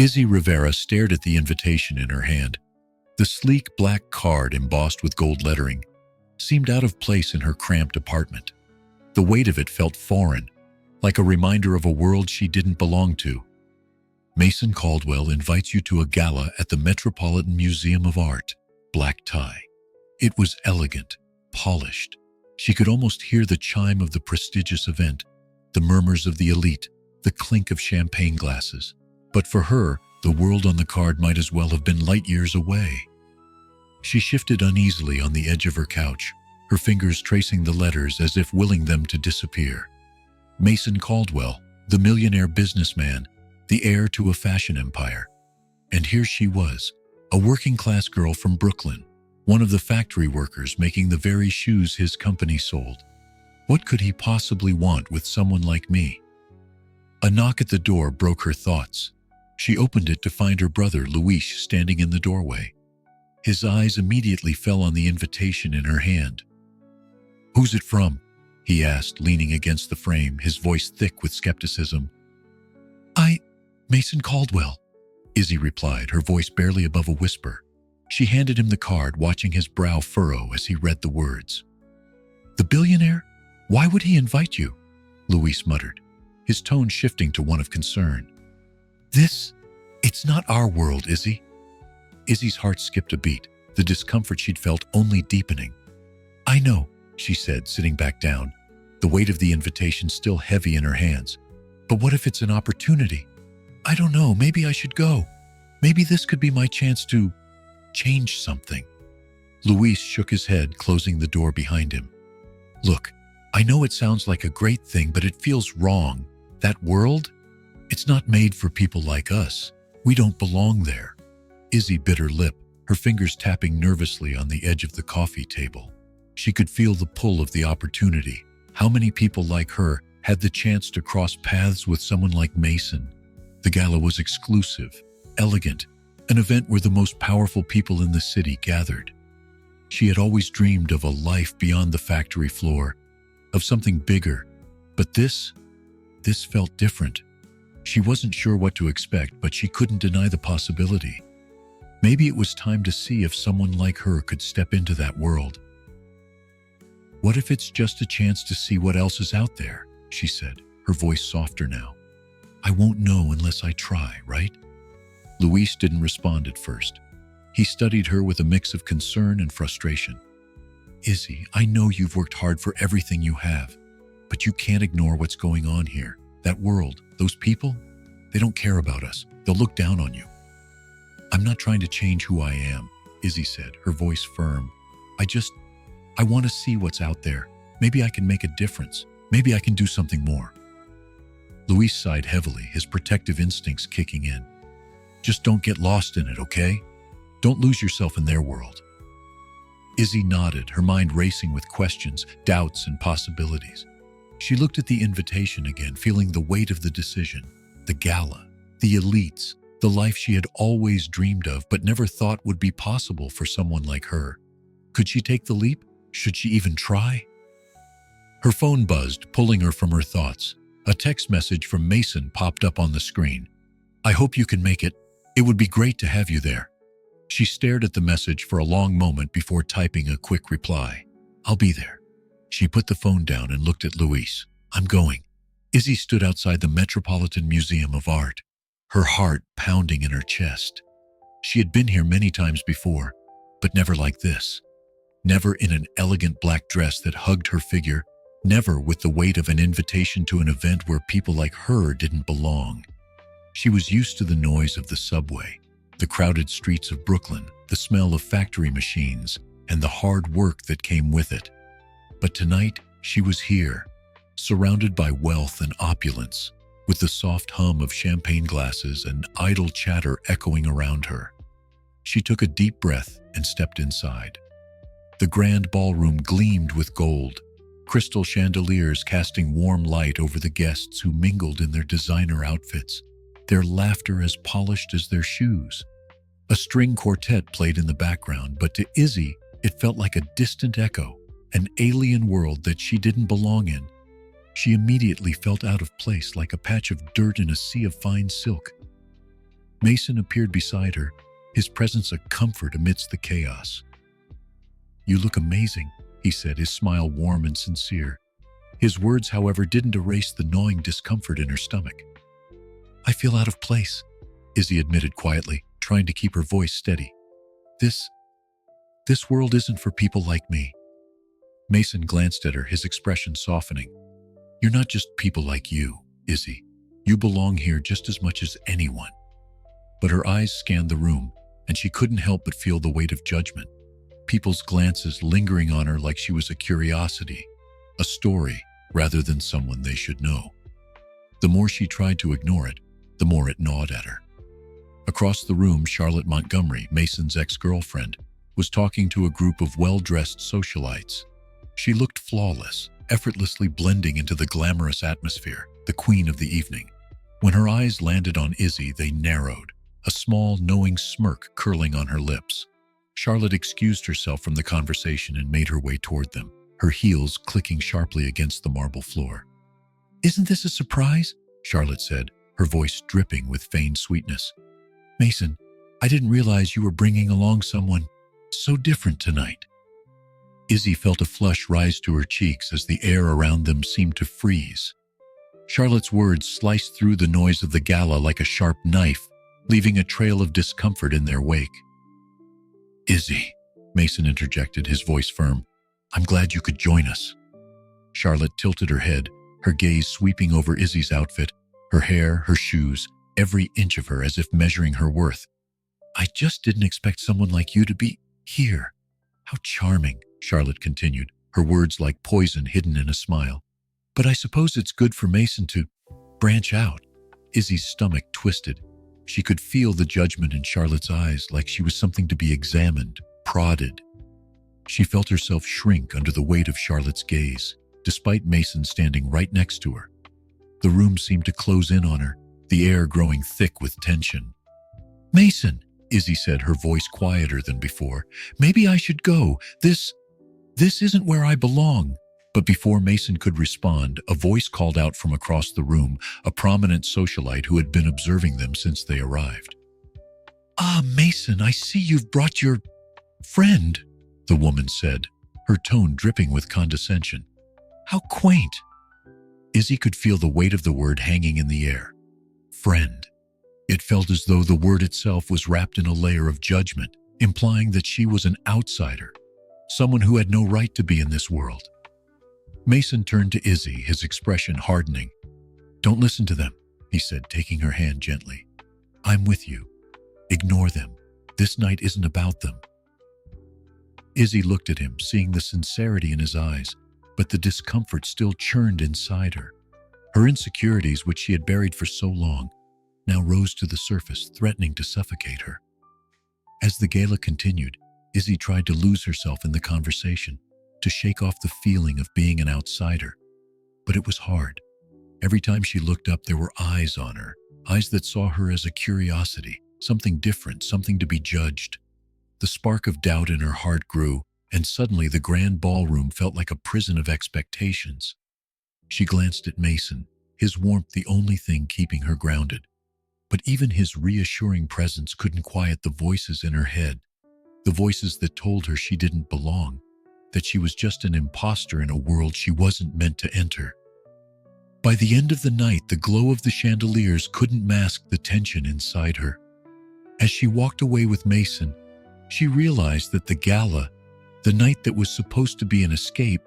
Izzy Rivera stared at the invitation in her hand. The sleek black card embossed with gold lettering seemed out of place in her cramped apartment. The weight of it felt foreign, like a reminder of a world she didn't belong to. Mason Caldwell invites you to a gala at the Metropolitan Museum of Art. Black tie. It was elegant, polished. She could almost hear the chime of the prestigious event, the murmurs of the elite, the clink of champagne glasses. But for her, the world on the card might as well have been light years away. She shifted uneasily on the edge of her couch, her fingers tracing the letters as if willing them to disappear. Mason Caldwell, the millionaire businessman, the heir to a fashion empire. And here she was, a working-class girl from Brooklyn, one of the factory workers making the very shoes his company sold. What could he possibly want with someone like me? A knock at the door broke her thoughts. She opened it to find her brother, Luis, standing in the doorway. His eyes immediately fell on the invitation in her hand. "Who's it from?" he asked, leaning against the frame, his voice thick with skepticism. Mason Caldwell," Izzy replied, her voice barely above a whisper. She handed him the card, watching his brow furrow as he read the words. "The billionaire? Why would he invite you?" Luis muttered, his tone shifting to one of concern. It's not our world, Izzy." Izzy's heart skipped a beat, the discomfort she'd felt only deepening. "I know," she said, sitting back down, the weight of the invitation still heavy in her hands. "But what if it's an opportunity? I don't know, maybe I should go. Maybe this could be my chance to change something." Luis shook his head, closing the door behind him. "Look, I know it sounds like a great thing, but it feels wrong. That world? It's not made for people like us. We don't belong there." Izzy bit her lip, her fingers tapping nervously on the edge of the coffee table. She could feel the pull of the opportunity. How many people like her had the chance to cross paths with someone like Mason? The gala was exclusive, elegant, an event where the most powerful people in the city gathered. She had always dreamed of a life beyond the factory floor, of something bigger, but this felt different. She wasn't sure what to expect, but she couldn't deny the possibility. Maybe it was time to see if someone like her could step into that world. "What if it's just a chance to see what else is out there?" she said, her voice softer now. "I won't know unless I try, right?" Luis didn't respond at first. He studied her with a mix of concern and frustration. "Izzy, I know you've worked hard for everything you have, but you can't ignore what's going on here. That world, those people, they don't care about us. They'll look down on you." "I'm not trying to change who I am," Izzy said, her voice firm. I want to see what's out there. Maybe I can make a difference. Maybe I can do something more." Luis sighed heavily, his protective instincts kicking in. "Just don't get lost in it, okay? Don't lose yourself in their world." Izzy nodded, her mind racing with questions, doubts, and possibilities. She looked at the invitation again, feeling the weight of the decision. The gala, the elites, the life she had always dreamed of but never thought would be possible for someone like her. Could she take the leap? Should she even try? Her phone buzzed, pulling her from her thoughts. A text message from Mason popped up on the screen. "I hope you can make it. It would be great to have you there." She stared at the message for a long moment before typing a quick reply. "I'll be there." She put the phone down and looked at Luis. "I'm going." Izzy stood outside the Metropolitan Museum of Art, her heart pounding in her chest. She had been here many times before, but never like this. Never in an elegant black dress that hugged her figure, never with the weight of an invitation to an event where people like her didn't belong. She was used to the noise of the subway, the crowded streets of Brooklyn, the smell of factory machines, and the hard work that came with it. But tonight, she was here, surrounded by wealth and opulence, with the soft hum of champagne glasses and idle chatter echoing around her. She took a deep breath and stepped inside. The grand ballroom gleamed with gold, crystal chandeliers casting warm light over the guests who mingled in their designer outfits, their laughter as polished as their shoes. A string quartet played in the background, but to Izzy, it felt like a distant echo, an alien world that she didn't belong in. She immediately felt out of place, like a patch of dirt in a sea of fine silk. Mason appeared beside her, his presence a comfort amidst the chaos. "You look amazing," he said, his smile warm and sincere. His words, however, didn't erase the gnawing discomfort in her stomach. "I feel out of place," Izzy admitted quietly, trying to keep her voice steady. This world isn't for people like me." Mason glanced at her, his expression softening. "You're not just people like you, Izzy. You belong here just as much as anyone." But her eyes scanned the room, and she couldn't help but feel the weight of judgment. People's glances lingering on her like she was a curiosity, a story, rather than someone they should know. The more she tried to ignore it, the more it gnawed at her. Across the room, Charlotte Montgomery, Mason's ex-girlfriend, was talking to a group of well-dressed socialites. She looked flawless, effortlessly blending into the glamorous atmosphere, the queen of the evening. When her eyes landed on Izzy, they narrowed, a small, knowing smirk curling on her lips. Charlotte excused herself from the conversation and made her way toward them, her heels clicking sharply against the marble floor. "Isn't this a surprise?" Charlotte said, her voice dripping with feigned sweetness. "Mason, I didn't realize you were bringing along someone so different tonight." Izzy felt a flush rise to her cheeks as the air around them seemed to freeze. Charlotte's words sliced through the noise of the gala like a sharp knife, leaving a trail of discomfort in their wake. "Izzy," Mason interjected, his voice firm, "I'm glad you could join us." Charlotte tilted her head, her gaze sweeping over Izzy's outfit, her hair, her shoes, every inch of her as if measuring her worth. "I just didn't expect someone like you to be here." "How charming," Charlotte continued, her words like poison hidden in a smile. "But I suppose it's good for Mason to branch out." Izzy's stomach twisted. She could feel the judgment in Charlotte's eyes, like she was something to be examined, prodded. She felt herself shrink under the weight of Charlotte's gaze, despite Mason standing right next to her. The room seemed to close in on her, the air growing thick with tension. "Mason," Izzy said, her voice quieter than before, "maybe I should go. This isn't where I belong." But before Mason could respond, a voice called out from across the room, a prominent socialite who had been observing them since they arrived. "Ah, Mason, I see you've brought your friend," the woman said, her tone dripping with condescension. "How quaint." Izzy could feel the weight of the word hanging in the air. Friend. It felt as though the word itself was wrapped in a layer of judgment, implying that she was an outsider, someone who had no right to be in this world. Mason turned to Izzy, his expression hardening. "Don't listen to them," he said, taking her hand gently. "I'm with you. Ignore them. This night isn't about them." Izzy looked at him, seeing the sincerity in his eyes, but the discomfort still churned inside her. Her insecurities, which she had buried for so long, now rose to the surface, threatening to suffocate her. As the gala continued, Izzy tried to lose herself in the conversation, to shake off the feeling of being an outsider. But it was hard. Every time she looked up, there were eyes on her, eyes that saw her as a curiosity, something different, something to be judged. The spark of doubt in her heart grew, and suddenly the grand ballroom felt like a prison of expectations. She glanced at Mason, his warmth the only thing keeping her grounded. But even his reassuring presence couldn't quiet the voices in her head, the voices that told her she didn't belong, that she was just an imposter in a world she wasn't meant to enter. By the end of the night, the glow of the chandeliers couldn't mask the tension inside her. As she walked away with Mason, she realized that the gala, the night that was supposed to be an escape,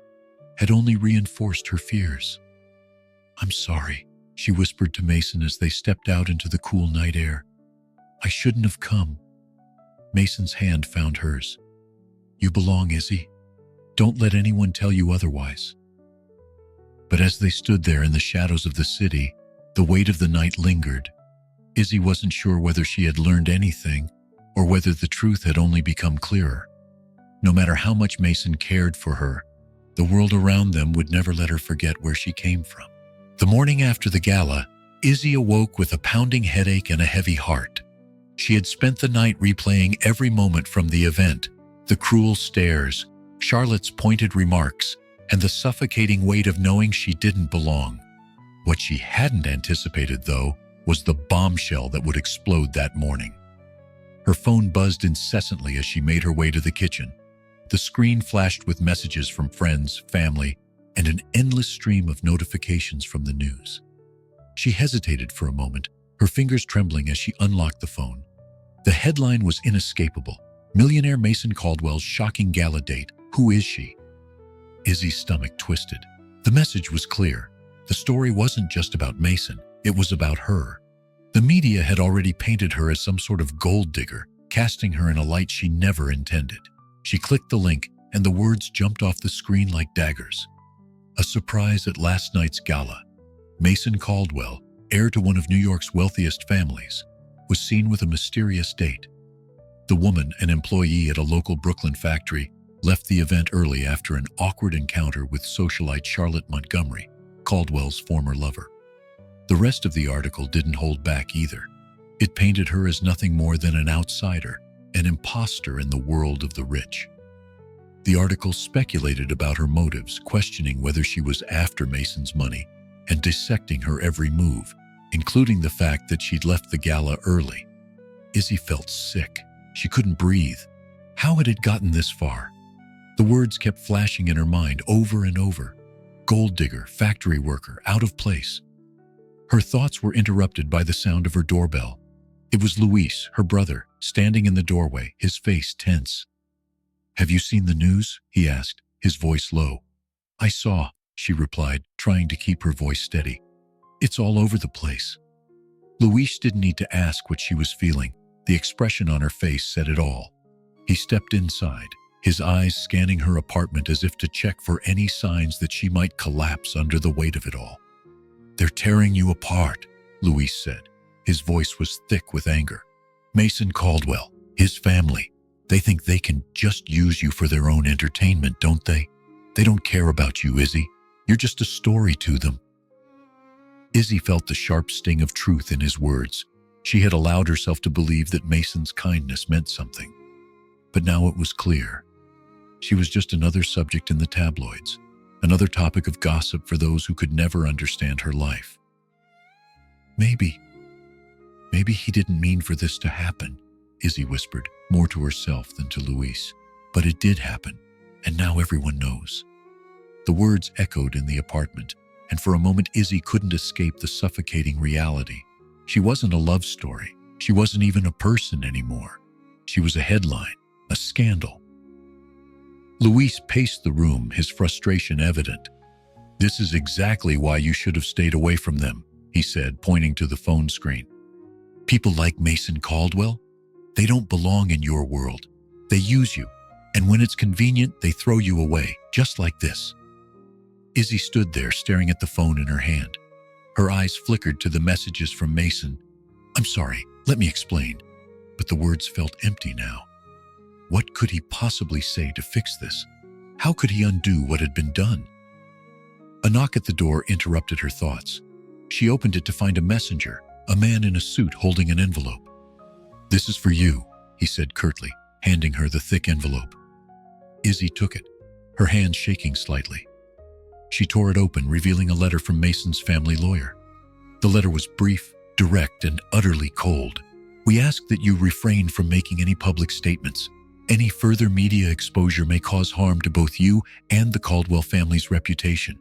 had only reinforced her fears. "I'm sorry," she whispered to Mason as they stepped out into the cool night air. "I shouldn't have come." Mason's hand found hers. "You belong, Izzy. Don't let anyone tell you otherwise." But as they stood there in the shadows of the city, the weight of the night lingered. Izzy wasn't sure whether she had learned anything or whether the truth had only become clearer. No matter how much Mason cared for her, the world around them would never let her forget where she came from. The morning after the gala, Izzy awoke with a pounding headache and a heavy heart. She had spent the night replaying every moment from the event, the cruel stares, Charlotte's pointed remarks, and the suffocating weight of knowing she didn't belong. What she hadn't anticipated, though, was the bombshell that would explode that morning. Her phone buzzed incessantly as she made her way to the kitchen. The screen flashed with messages from friends, family, and an endless stream of notifications from the news. She hesitated for a moment, her fingers trembling as she unlocked the phone. The headline was inescapable. Millionaire Mason Caldwell's shocking gala date. Who is she? Izzy's stomach twisted. The message was clear. The story wasn't just about Mason, it was about her. The media had already painted her as some sort of gold digger, casting her in a light she never intended. She clicked the link, and the words jumped off the screen like daggers. A surprise at last night's gala. Mason Caldwell, heir to one of New York's wealthiest families, was seen with a mysterious date. The woman, an employee at a local Brooklyn factory, left the event early after an awkward encounter with socialite Charlotte Montgomery, Caldwell's former lover. The rest of the article didn't hold back either. It painted her as nothing more than an outsider, an imposter in the world of the rich. The article speculated about her motives, questioning whether she was after Mason's money and dissecting her every move, including the fact that she'd left the gala early. Izzy felt sick. She couldn't breathe. How had it gotten this far? The words kept flashing in her mind over and over. Gold digger, factory worker, out of place. Her thoughts were interrupted by the sound of her doorbell. It was Luis, her brother, standing in the doorway, his face tense. "Have you seen the news?" he asked, his voice low. "I saw," she replied, trying to keep her voice steady. "It's all over the place." Luis didn't need to ask what she was feeling. The expression on her face said it all. He stepped inside, his eyes scanning her apartment as if to check for any signs that she might collapse under the weight of it all. "They're tearing you apart," Luis said. His voice was thick with anger. "Mason Caldwell, his family, they think they can just use you for their own entertainment, don't they? They don't care about you, Izzy. You're just a story to them." Izzy felt the sharp sting of truth in his words. She had allowed herself to believe that Mason's kindness meant something. But now it was clear. She was just another subject in the tabloids, another topic of gossip for those who could never understand her life. Maybe he didn't mean for this to happen, Izzy whispered, more to herself than to Luis. But it did happen, and now everyone knows. The words echoed in the apartment, and for a moment Izzy couldn't escape the suffocating reality. She wasn't a love story. She wasn't even a person anymore. She was a headline, a scandal. Luis paced the room, his frustration evident. "This is exactly why you should have stayed away from them," he said, pointing to the phone screen. "People like Mason Caldwell, they don't belong in your world. They use you, and when it's convenient, they throw you away, just like this." Izzy stood there staring at the phone in her hand. Her eyes flickered to the messages from Mason. "I'm sorry, let me explain." But the words felt empty now. What could he possibly say to fix this? How could he undo what had been done? A knock at the door interrupted her thoughts. She opened it to find a messenger, a man in a suit holding an envelope. "This is for you," he said curtly, handing her the thick envelope. Izzy took it, her hand shaking slightly. She tore it open, revealing a letter from Mason's family lawyer. The letter was brief, direct, and utterly cold. "We ask that you refrain from making any public statements. Any further media exposure may cause harm to both you and the Caldwell family's reputation.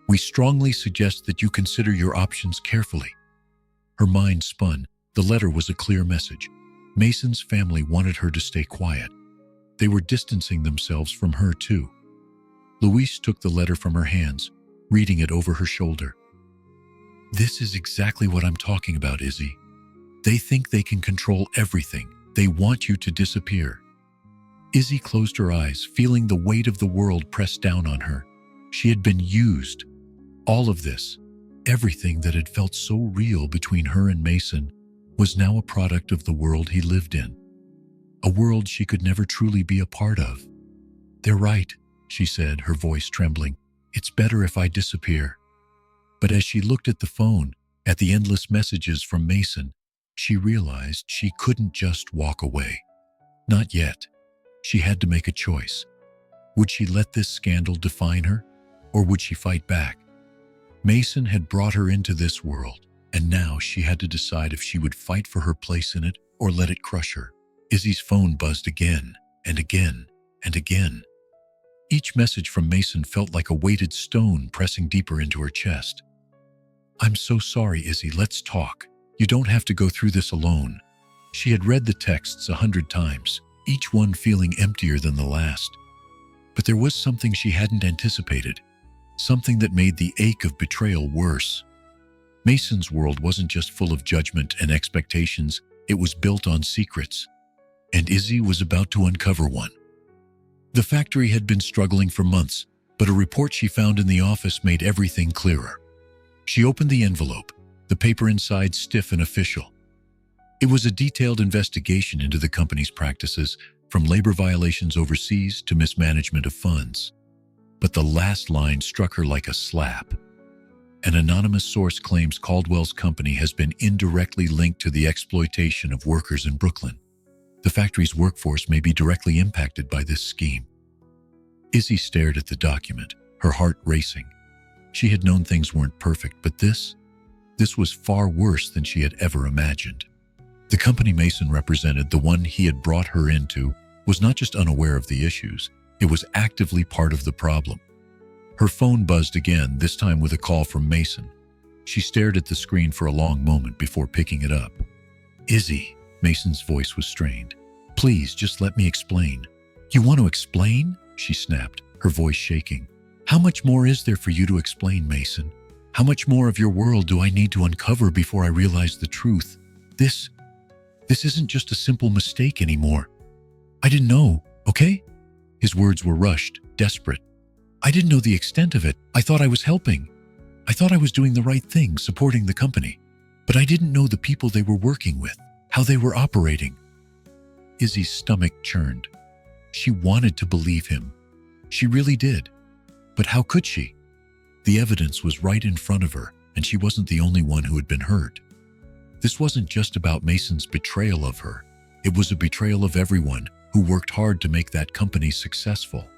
We strongly suggest that you consider your options carefully." Her mind spun. The letter was a clear message. Mason's family wanted her to stay quiet. They were distancing themselves from her too. Luis took the letter from her hands, reading it over her shoulder. "This is exactly what I'm talking about, Izzy. They think they can control everything. They want you to disappear." Izzy closed her eyes, feeling the weight of the world press down on her. She had been used. All of this, everything that had felt so real between her and Mason, was now a product of the world he lived in. A world she could never truly be a part of. "They're right," she said, her voice trembling. "It's better if I disappear." But as she looked at the phone, at the endless messages from Mason, she realized she couldn't just walk away. Not yet. She had to make a choice. Would she let this scandal define her, or would she fight back? Mason had brought her into this world. And now she had to decide if she would fight for her place in it or let it crush her. Izzy's phone buzzed again and again and again. Each message from Mason felt like a weighted stone pressing deeper into her chest. "I'm so sorry, Izzy, let's talk. You don't have to go through this alone." She had read the texts 100 times, each one feeling emptier than the last. But there was something she hadn't anticipated, something that made the ache of betrayal worse. Mason's world wasn't just full of judgment and expectations, it was built on secrets. And Izzy was about to uncover one. The factory had been struggling for months, but a report she found in the office made everything clearer. She opened the envelope, the paper inside stiff and official. It was a detailed investigation into the company's practices, from labor violations overseas to mismanagement of funds. But the last line struck her like a slap. An anonymous source claims Caldwell's company has been indirectly linked to the exploitation of workers in Brooklyn. The factory's workforce may be directly impacted by this scheme. Izzy stared at the document, her heart racing. She had known things weren't perfect, but this was far worse than she had ever imagined. The company Mason represented, the one he had brought her into, was not just unaware of the issues, it was actively part of the problem. Her phone buzzed again, this time with a call from Mason. She stared at the screen for a long moment before picking it up. "Izzy," Mason's voice was strained. "Please, just let me explain." "You want to explain?" she snapped, her voice shaking. "How much more is there for you to explain, Mason? How much more of your world do I need to uncover before I realize the truth? This isn't just a simple mistake anymore. I didn't know, okay?" His words were rushed, desperate. "I didn't know the extent of it. I thought I was helping. I thought I was doing the right thing, supporting the company. But I didn't know the people they were working with, how they were operating." Izzy's stomach churned. She wanted to believe him. She really did. But how could she? The evidence was right in front of her, and she wasn't the only one who had been hurt. This wasn't just about Mason's betrayal of her. It was a betrayal of everyone who worked hard to make that company successful.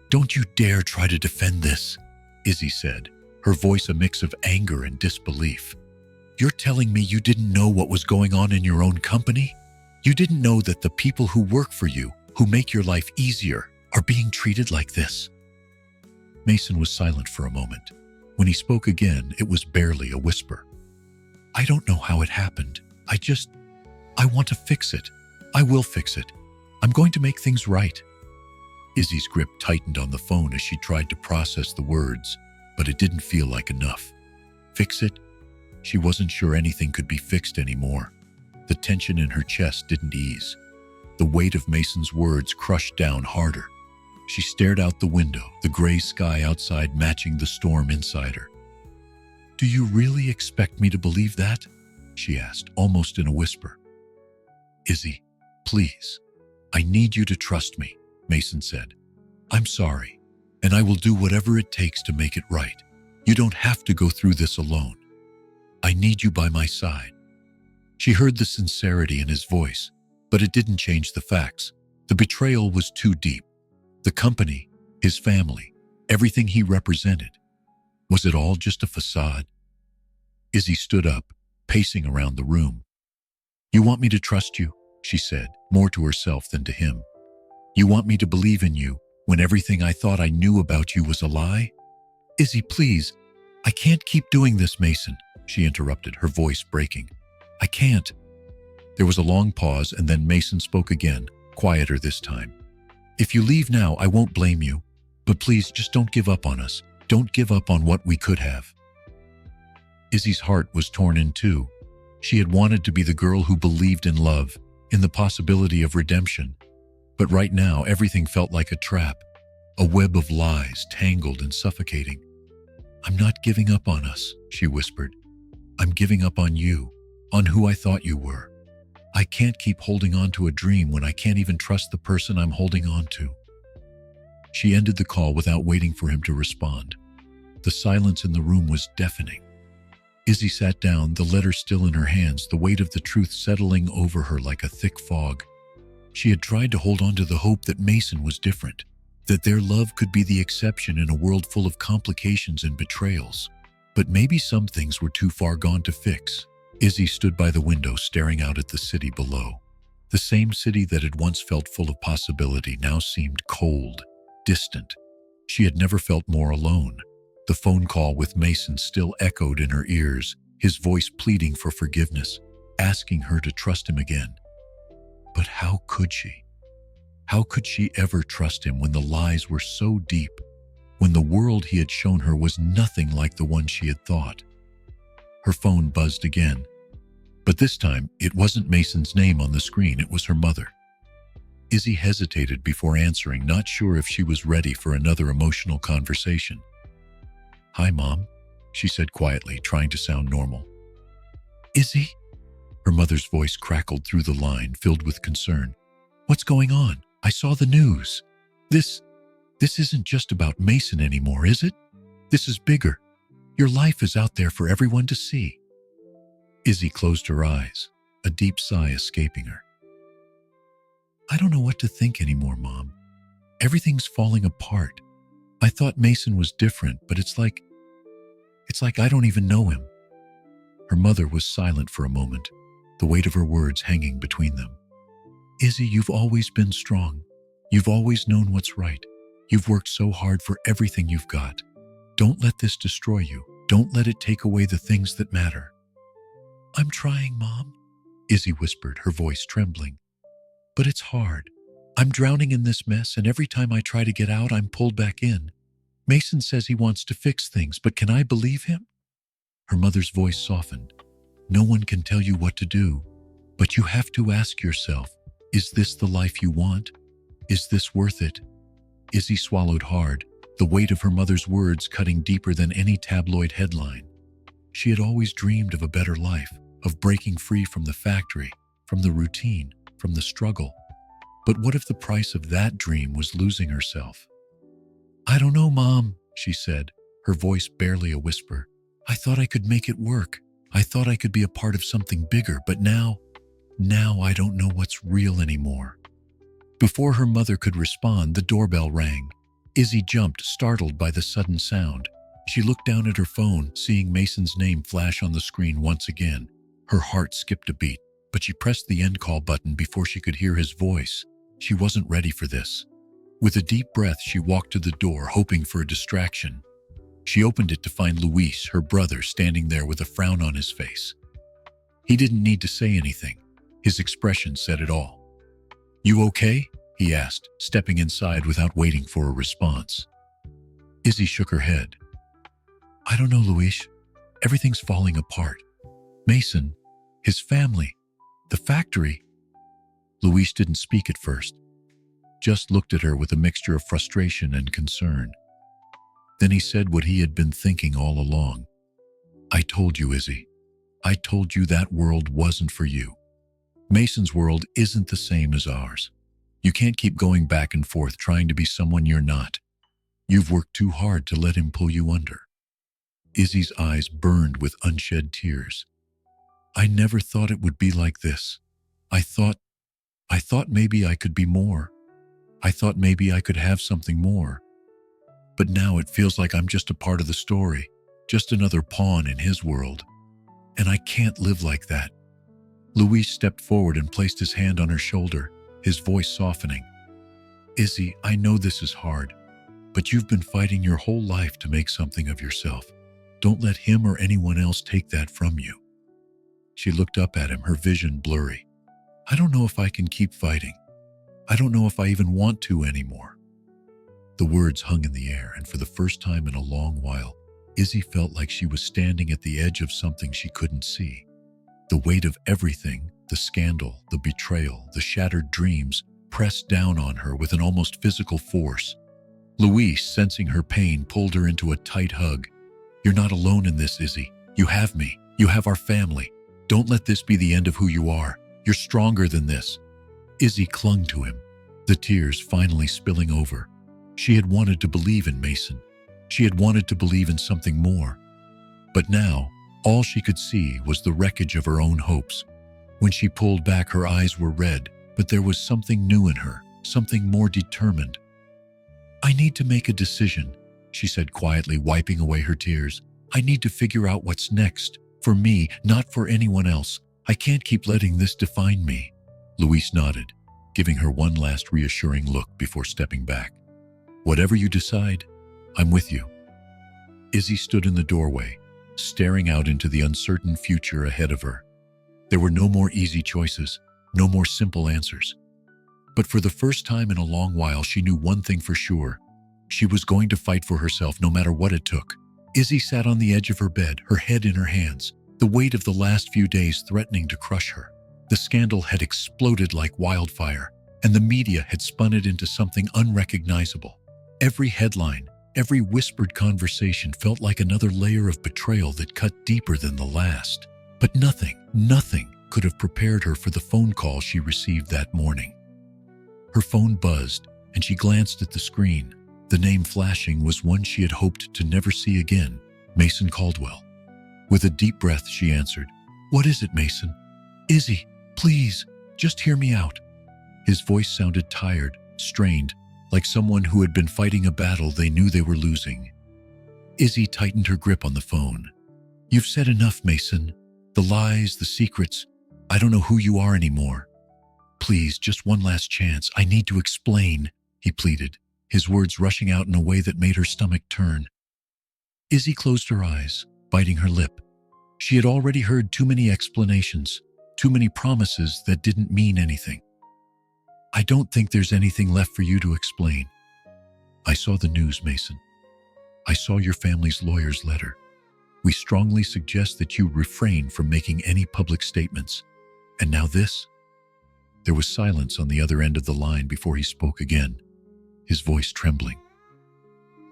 "Don't you dare try to defend this," Izzy said, her voice a mix of anger and disbelief. "You're telling me you didn't know what was going on in your own company? You didn't know that the people who work for you, who make your life easier, are being treated like this?" Mason was silent for a moment. When he spoke again, it was barely a whisper. "I don't know how it happened. I want to fix it. I will fix it. I'm going to make things right." Izzy's grip tightened on the phone as she tried to process the words, but it didn't feel like enough. Fix it? She wasn't sure anything could be fixed anymore. The tension in her chest didn't ease. The weight of Mason's words crushed down harder. She stared out the window, the gray sky outside matching the storm inside her. "Do you really expect me to believe that?" she asked, almost in a whisper. "Izzy, please. I need you to trust me," Mason said. "I'm sorry, and I will do whatever it takes to make it right. You don't have to go through this alone. I need you by my side." She heard the sincerity in his voice, but it didn't change the facts. The betrayal was too deep. The company, his family, everything he represented. Was it all just a facade? Izzy stood up, pacing around the room. "You want me to trust you?" she said, more to herself than to him. "You want me to believe in you when everything I thought I knew about you was a lie?" "Izzy, please. I can't keep doing this, Mason," she interrupted, her voice breaking. "I can't." There was a long pause, and then Mason spoke again, quieter this time. "If you leave now, I won't blame you. But please, just don't give up on us. Don't give up on what we could have." Izzy's heart was torn in two. She had wanted to be the girl who believed in love, in the possibility of redemption. But right now, everything felt like a trap, a web of lies, tangled and suffocating. "I'm not giving up on us," she whispered. "I'm giving up on you, on who I thought you were. I can't keep holding on to a dream when I can't even trust the person I'm holding on to." She ended the call without waiting for him to respond. The silence in the room was deafening. Izzy sat down, the letter still in her hands, the weight of the truth settling over her like a thick fog. She had tried to hold on to the hope that Mason was different, that their love could be the exception in a world full of complications and betrayals. But maybe some things were too far gone to fix. Izzy stood by the window staring out at the city below. The same city that had once felt full of possibility now seemed cold, distant. She had never felt more alone. The phone call with Mason still echoed in her ears, his voice pleading for forgiveness, asking her to trust him again. But how could she? How could she ever trust him when the lies were so deep, when the world he had shown her was nothing like the one she had thought? Her phone buzzed again. But this time, it wasn't Mason's name on the screen, it was her mother. Izzy hesitated before answering, not sure if she was ready for another emotional conversation. "Hi, Mom," she said quietly, trying to sound normal. "Izzy?" Her mother's voice crackled through the line, filled with concern. "What's going on? I saw the news. This isn't just about Mason anymore, is it? This is bigger. Your life is out there for everyone to see." Izzy closed her eyes, a deep sigh escaping her. "I don't know what to think anymore, Mom. Everything's falling apart. I thought Mason was different, but it's like I don't even know him." Her mother was silent for a moment, the weight of her words hanging between them. "Izzy, you've always been strong. You've always known what's right. You've worked so hard for everything you've got. Don't let this destroy you. Don't let it take away the things that matter." "I'm trying, Mom," Izzy whispered, her voice trembling. "But it's hard. I'm drowning in this mess, and every time I try to get out, I'm pulled back in. Mason says he wants to fix things, but can I believe him?" Her mother's voice softened. "No one can tell you what to do, but you have to ask yourself, is this the life you want? Is this worth it?" Izzy swallowed hard, the weight of her mother's words cutting deeper than any tabloid headline. She had always dreamed of a better life, of breaking free from the factory, from the routine, from the struggle. But what if the price of that dream was losing herself? "I don't know, Mom," she said, her voice barely a whisper. "I thought I could make it work. I thought I could be a part of something bigger, but now I don't know what's real anymore." Before her mother could respond, the doorbell rang. Izzy jumped, startled by the sudden sound. She looked down at her phone, seeing Mason's name flash on the screen once again. Her heart skipped a beat, but she pressed the end call button before she could hear his voice. She wasn't ready for this. With a deep breath, she walked to the door, hoping for a distraction. She opened it to find Luis, her brother, standing there with a frown on his face. He didn't need to say anything. His expression said it all. "You okay?" he asked, stepping inside without waiting for a response. Izzy shook her head. "I don't know, Luis. Everything's falling apart. Mason, his family, the factory." Luis didn't speak at first, just looked at her with a mixture of frustration and concern. Then he said what he had been thinking all along. "I told you, Izzy. I told you that world wasn't for you. Mason's world isn't the same as ours. You can't keep going back and forth trying to be someone you're not. You've worked too hard to let him pull you under." Izzy's eyes burned with unshed tears. "I never thought it would be like this. I thought maybe I could be more. I thought maybe I could have something more. But now it feels like I'm just a part of the story, just another pawn in his world. And I can't live like that." Luis stepped forward and placed his hand on her shoulder, his voice softening. "Izzy, I know this is hard, but you've been fighting your whole life to make something of yourself. Don't let him or anyone else take that from you." She looked up at him, her vision blurry. "I don't know if I can keep fighting. I don't know if I even want to anymore." The words hung in the air, and for the first time in a long while, Izzy felt like she was standing at the edge of something she couldn't see. The weight of everything, the scandal, the betrayal, the shattered dreams, pressed down on her with an almost physical force. Luis, sensing her pain, pulled her into a tight hug. "You're not alone in this, Izzy. You have me. You have our family. Don't let this be the end of who you are. You're stronger than this." Izzy clung to him, the tears finally spilling over. She had wanted to believe in Mason. She had wanted to believe in something more. But now, all she could see was the wreckage of her own hopes. When she pulled back, her eyes were red, but there was something new in her, something more determined. "I need to make a decision," she said quietly, wiping away her tears. I need to figure out what's next. For me, not for anyone else. I can't keep letting this define me." Louise nodded, giving her one last reassuring look before stepping back. "Whatever you decide, I'm with you." Izzy stood in the doorway, staring out into the uncertain future ahead of her. There were no more easy choices, no more simple answers. But for the first time in a long while, she knew one thing for sure. She was going to fight for herself no matter what it took. Izzy sat on the edge of her bed, her head in her hands, the weight of the last few days threatening to crush her. The scandal had exploded like wildfire, and the media had spun it into something unrecognizable. Every headline, every whispered conversation felt like another layer of betrayal that cut deeper than the last. But nothing could have prepared her for the phone call she received that morning. Her phone buzzed, and she glanced at the screen. The name flashing was one she had hoped to never see again, Mason Caldwell. With a deep breath, she answered, "What is it, Mason?" "Izzy, please, just hear me out." His voice sounded tired, strained, like someone who had been fighting a battle they knew they were losing. Izzy tightened her grip on the phone. "You've said enough, Mason. The lies, the secrets. I don't know who you are anymore. Please, just one last chance. I need to explain," he pleaded, his words rushing out in a way that made her stomach turn. Izzy closed her eyes, biting her lip. She had already heard too many explanations, too many promises that didn't mean anything. "I don't think there's anything left for you to explain. I saw the news, Mason. I saw your family's lawyer's letter. We strongly suggest that you refrain from making any public statements. And now this?" There was silence on the other end of the line before he spoke again, his voice trembling.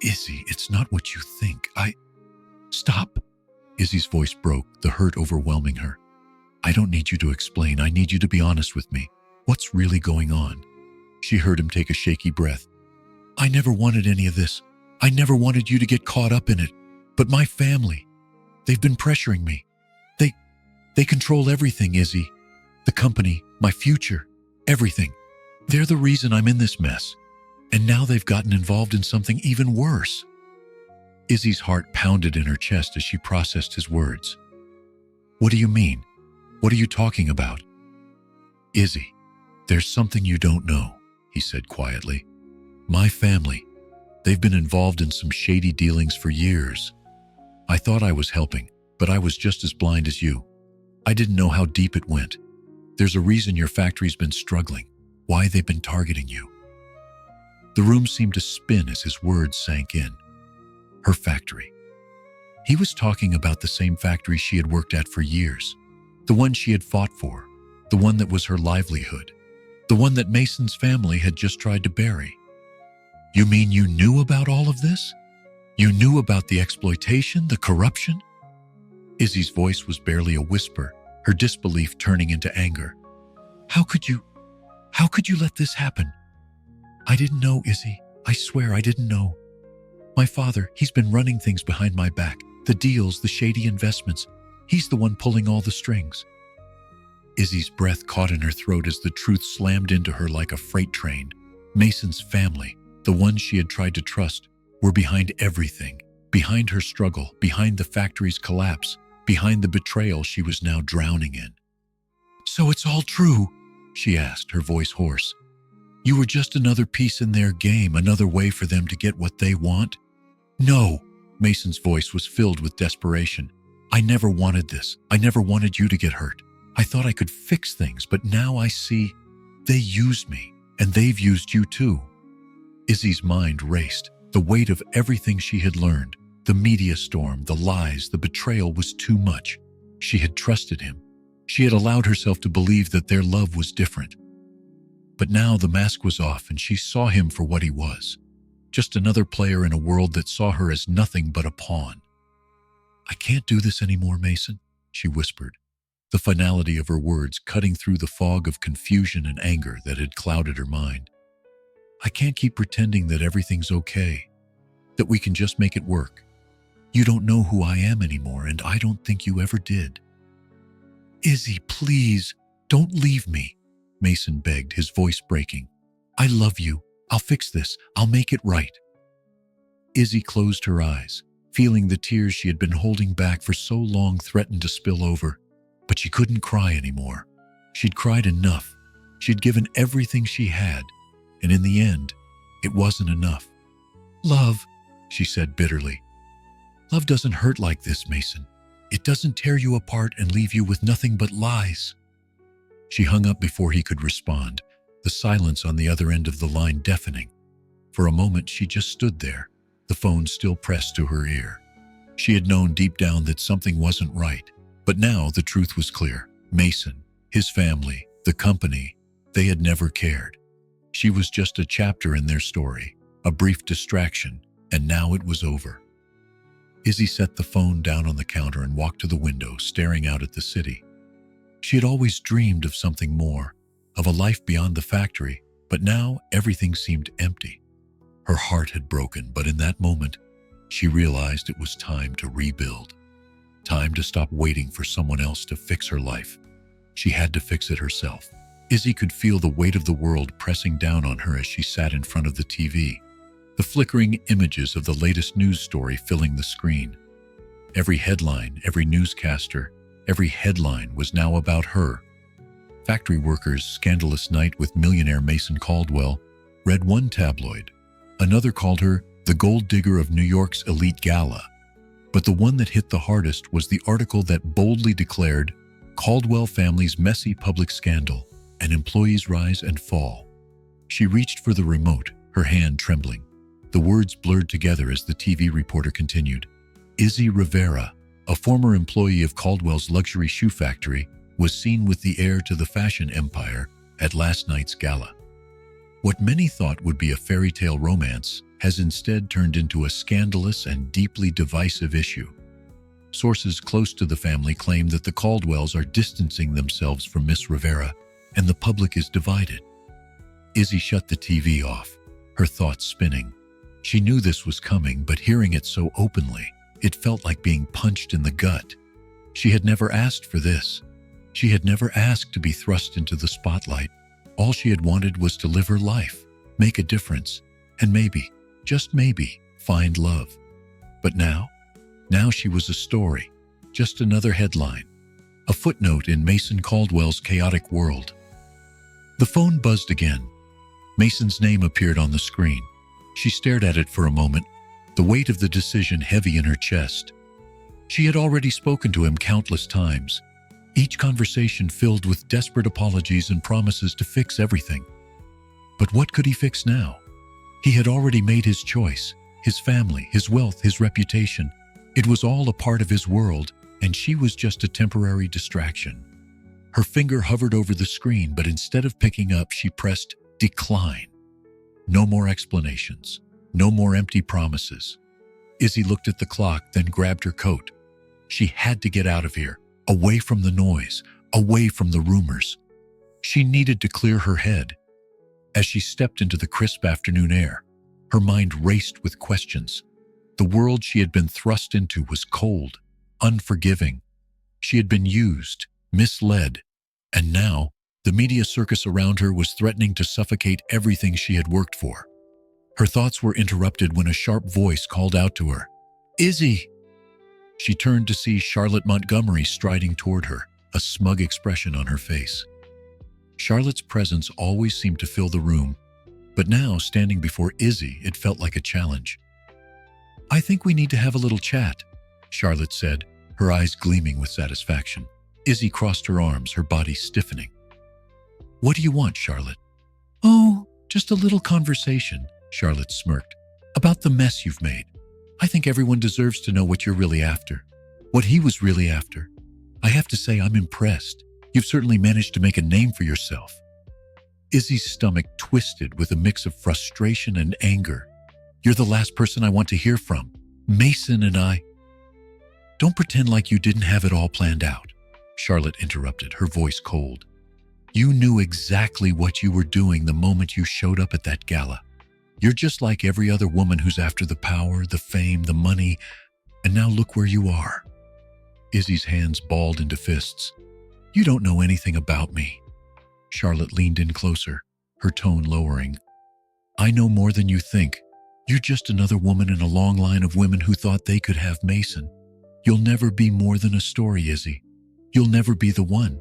"Izzy, it's not what you think. Stop." Izzy's voice broke, the hurt overwhelming her. "I don't need you to explain. I need you to be honest with me. What's really going on?" She heard him take a shaky breath. "I never wanted any of this. I never wanted you to get caught up in it. But my family, they've been pressuring me. They control everything, Izzy. The company, my future, everything. They're the reason I'm in this mess. And now they've gotten involved in something even worse." Izzy's heart pounded in her chest as she processed his words. "What do you mean? What are you talking about?" "Izzy, there's something you don't know," he said quietly. "My family, they've been involved in some shady dealings for years. I thought I was helping, but I was just as blind as you. I didn't know how deep it went. There's a reason your factory's been struggling, why they've been targeting you." The room seemed to spin as his words sank in. Her factory. He was talking about the same factory she had worked at for years, the one she had fought for, the one that was her livelihood, the one that Mason's family had just tried to bury. "You mean you knew about all of this? You knew about the exploitation, the corruption?" Izzy's voice was barely a whisper, her disbelief turning into anger. How could you let this happen?" "I didn't know, Izzy. I swear I didn't know. My father, he's been running things behind my back, the deals, the shady investments. He's the one pulling all the strings." Izzy's breath caught in her throat as the truth slammed into her like a freight train. Mason's family, the ones she had tried to trust, were behind everything, behind her struggle, behind the factory's collapse, behind the betrayal she was now drowning in. "So it's all true?" she asked, her voice hoarse. "You were just another piece in their game, another way for them to get what they want?" "No," Mason's voice was filled with desperation. "I never wanted this. I never wanted you to get hurt. I thought I could fix things, but now I see they used me, and they've used you too." Izzy's mind raced. The weight of everything she had learned, the media storm, the lies, the betrayal was too much. She had trusted him. She had allowed herself to believe that their love was different. But now the mask was off and she saw him for what he was. Just another player in a world that saw her as nothing but a pawn. "I can't do this anymore, Mason," she whispered, the finality of her words cutting through the fog of confusion and anger that had clouded her mind. "I can't keep pretending that everything's okay, that we can just make it work. You don't know who I am anymore, and I don't think you ever did." "Izzy, please, don't leave me," Mason begged, his voice breaking. "I love you. I'll fix this. I'll make it right." Izzy closed her eyes, feeling the tears she had been holding back for so long threatened to spill over. But she couldn't cry anymore. She'd cried enough. She'd given everything she had, and in the end, it wasn't enough. "Love," she said bitterly. "Love doesn't hurt like this, Mason. It doesn't tear you apart and leave you with nothing but lies." She hung up before he could respond, the silence on the other end of the line deafening. For a moment, she just stood there, the phone still pressed to her ear. She had known deep down that something wasn't right, but now the truth was clear. Mason, his family, the company, they had never cared. She was just a chapter in their story, a brief distraction, and now it was over. Izzy set the phone down on the counter and walked to the window, staring out at the city. She had always dreamed of something more, of a life beyond the factory, but now everything seemed empty. Her heart had broken, but in that moment, she realized it was time to rebuild. Time to stop waiting for someone else to fix her life. She had to fix it herself. Izzy could feel the weight of the world pressing down on her as she sat in front of the TV, the flickering images of the latest news story filling the screen. Every headline, every newscaster, every headline was now about her. Factory workers' scandalous night with millionaire Mason Caldwell, read one tabloid. Another called her the gold digger of New York's elite gala. But the one that hit the hardest was the article that boldly declared Caldwell family's messy public scandal and employees' rise and fall. She reached for the remote, her hand trembling. The words blurred together as the TV reporter continued. Izzy Rivera, a former employee of Caldwell's luxury shoe factory, was seen with the heir to the fashion empire at last night's gala. What many thought would be a fairy tale romance has instead turned into a scandalous and deeply divisive issue. Sources close to the family claim that the Caldwells are distancing themselves from Miss Rivera, and the public is divided. Izzy shut the TV off, her thoughts spinning. She knew this was coming, but hearing it so openly, it felt like being punched in the gut. She had never asked for this. She had never asked to be thrust into the spotlight. All she had wanted was to live her life, make a difference, and maybe, just maybe, find love. But now she was a story, just another headline, a footnote in Mason Caldwell's chaotic world. The phone buzzed again. Mason's name appeared on the screen. She stared at it for a moment, the weight of the decision heavy in her chest. She had already spoken to him countless times, each conversation filled with desperate apologies and promises to fix everything. But what could he fix now? He had already made his choice, his family, his wealth, his reputation. It was all a part of his world, and she was just a temporary distraction. Her finger hovered over the screen, but instead of picking up, she pressed decline. No more explanations, no more empty promises. Izzy looked at the clock, then grabbed her coat. She had to get out of here, away from the noise, away from the rumors. She needed to clear her head. As she stepped into the crisp afternoon air, her mind raced with questions. The world she had been thrust into was cold, unforgiving. She had been used, misled, and now the media circus around her was threatening to suffocate everything she had worked for. Her thoughts were interrupted when a sharp voice called out to her, "Izzy!" She turned to see Charlotte Montgomery striding toward her, a smug expression on her face. Charlotte's presence always seemed to fill the room, but now, standing before Izzy, it felt like a challenge. "I think we need to have a little chat," Charlotte said, her eyes gleaming with satisfaction. Izzy crossed her arms, her body stiffening. "What do you want, Charlotte?" "Oh, just a little conversation," Charlotte smirked, "about the mess you've made. I think everyone deserves to know what you're really after, what he was really after. I have to say I'm impressed. You've certainly managed to make a name for yourself." Izzy's stomach twisted with a mix of frustration and anger. "You're the last person I want to hear from. Mason and I—" "Don't pretend like you didn't have it all planned out," Charlotte interrupted, her voice cold. "You knew exactly what you were doing the moment you showed up at that gala. You're just like every other woman who's after the power, the fame, the money, and now look where you are." Izzy's hands balled into fists. "You don't know anything about me." Charlotte leaned in closer, her tone lowering. "I know more than you think. You're just another woman in a long line of women who thought they could have Mason. You'll never be more than a story, Izzy. You'll never be the one.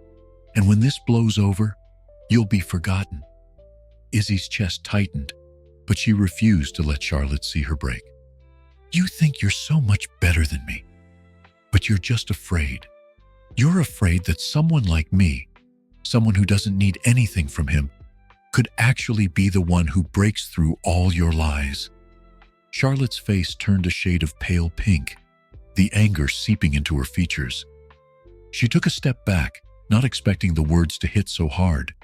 And when this blows over, you'll be forgotten." Izzy's chest tightened, but she refused to let Charlotte see her break. "You think you're so much better than me, but you're just afraid. You're afraid that someone like me, someone who doesn't need anything from him, could actually be the one who breaks through all your lies." Charlotte's face turned a shade of pale pink, the anger seeping into her features. She took a step back, not expecting the words to hit so hard.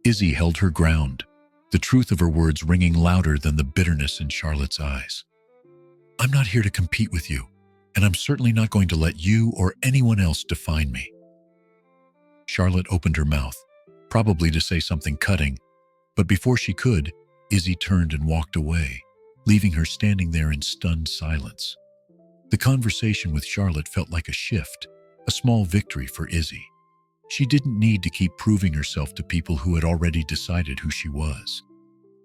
Izzy held her ground, the truth of her words ringing louder than the bitterness in Charlotte's eyes. "I'm not here to compete with you, and I'm certainly not going to let you or anyone else define me." Charlotte opened her mouth, probably to say something cutting, but before she could, Izzy turned and walked away, leaving her standing there in stunned silence. The conversation with Charlotte felt like a shift, a small victory for Izzy. She didn't need to keep proving herself to people who had already decided who she was.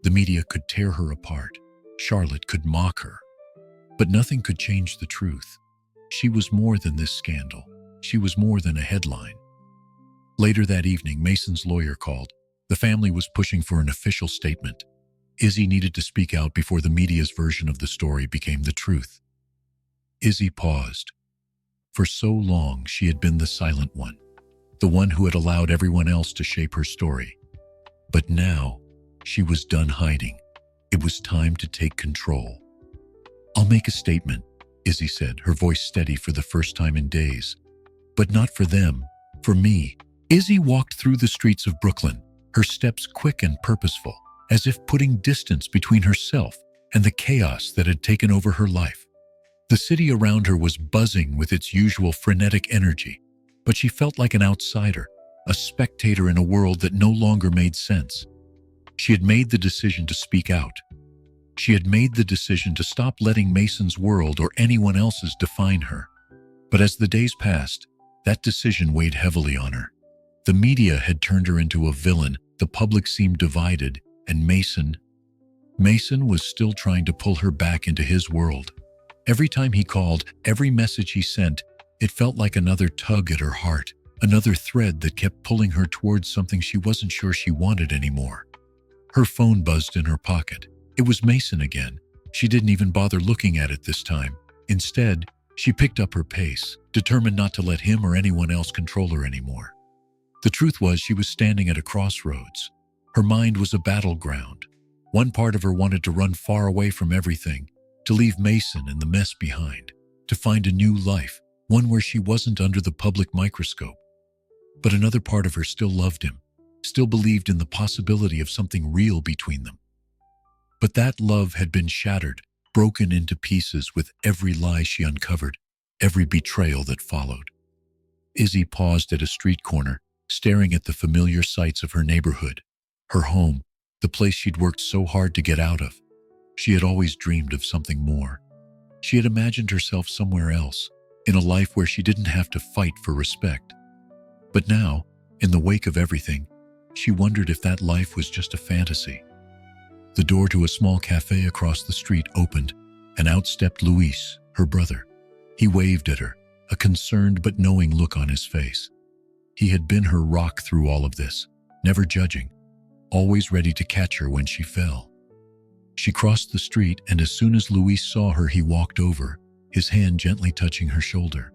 The media could tear her apart. Charlotte could mock her. But nothing could change the truth. She was more than this scandal. She was more than a headline. Later that evening, Mason's lawyer called. The family was pushing for an official statement. Izzy needed to speak out before the media's version of the story became the truth. Izzy paused. For so long, she had been the silent one, the one who had allowed everyone else to shape her story. But now, she was done hiding. It was time to take control. "I'll make a statement," Izzy said, her voice steady for the first time in days. "But not for them, for me." Izzy walked through the streets of Brooklyn, her steps quick and purposeful, as if putting distance between herself and the chaos that had taken over her life. The city around her was buzzing with its usual frenetic energy, but she felt like an outsider, a spectator in a world that no longer made sense. She had made the decision to speak out. She had made the decision to stop letting Mason's world or anyone else's define her. But as the days passed, that decision weighed heavily on her. The media had turned her into a villain, the public seemed divided, and Mason was still trying to pull her back into his world. Every time he called, every message he sent, it felt like another tug at her heart, another thread that kept pulling her towards something she wasn't sure she wanted anymore. Her phone buzzed in her pocket. It was Mason again. She didn't even bother looking at it this time. Instead, she picked up her pace, determined not to let him or anyone else control her anymore. The truth was, she was standing at a crossroads. Her mind was a battleground. One part of her wanted to run far away from everything, to leave Mason and the mess behind, to find a new life, one where she wasn't under the public microscope. But another part of her still loved him, still believed in the possibility of something real between them. But that love had been shattered, broken into pieces with every lie she uncovered, every betrayal that followed. Izzy paused at a street corner, staring at the familiar sights of her neighborhood, her home, the place she'd worked so hard to get out of. She had always dreamed of something more. She had imagined herself somewhere else, in a life where she didn't have to fight for respect. But now, in the wake of everything, she wondered if that life was just a fantasy. The door to a small cafe across the street opened, and out stepped Luis, her brother. He waved at her, a concerned but knowing look on his face. He had been her rock through all of this, never judging, always ready to catch her when she fell. She crossed the street, and as soon as Luis saw her, he walked over, his hand gently touching her shoulder.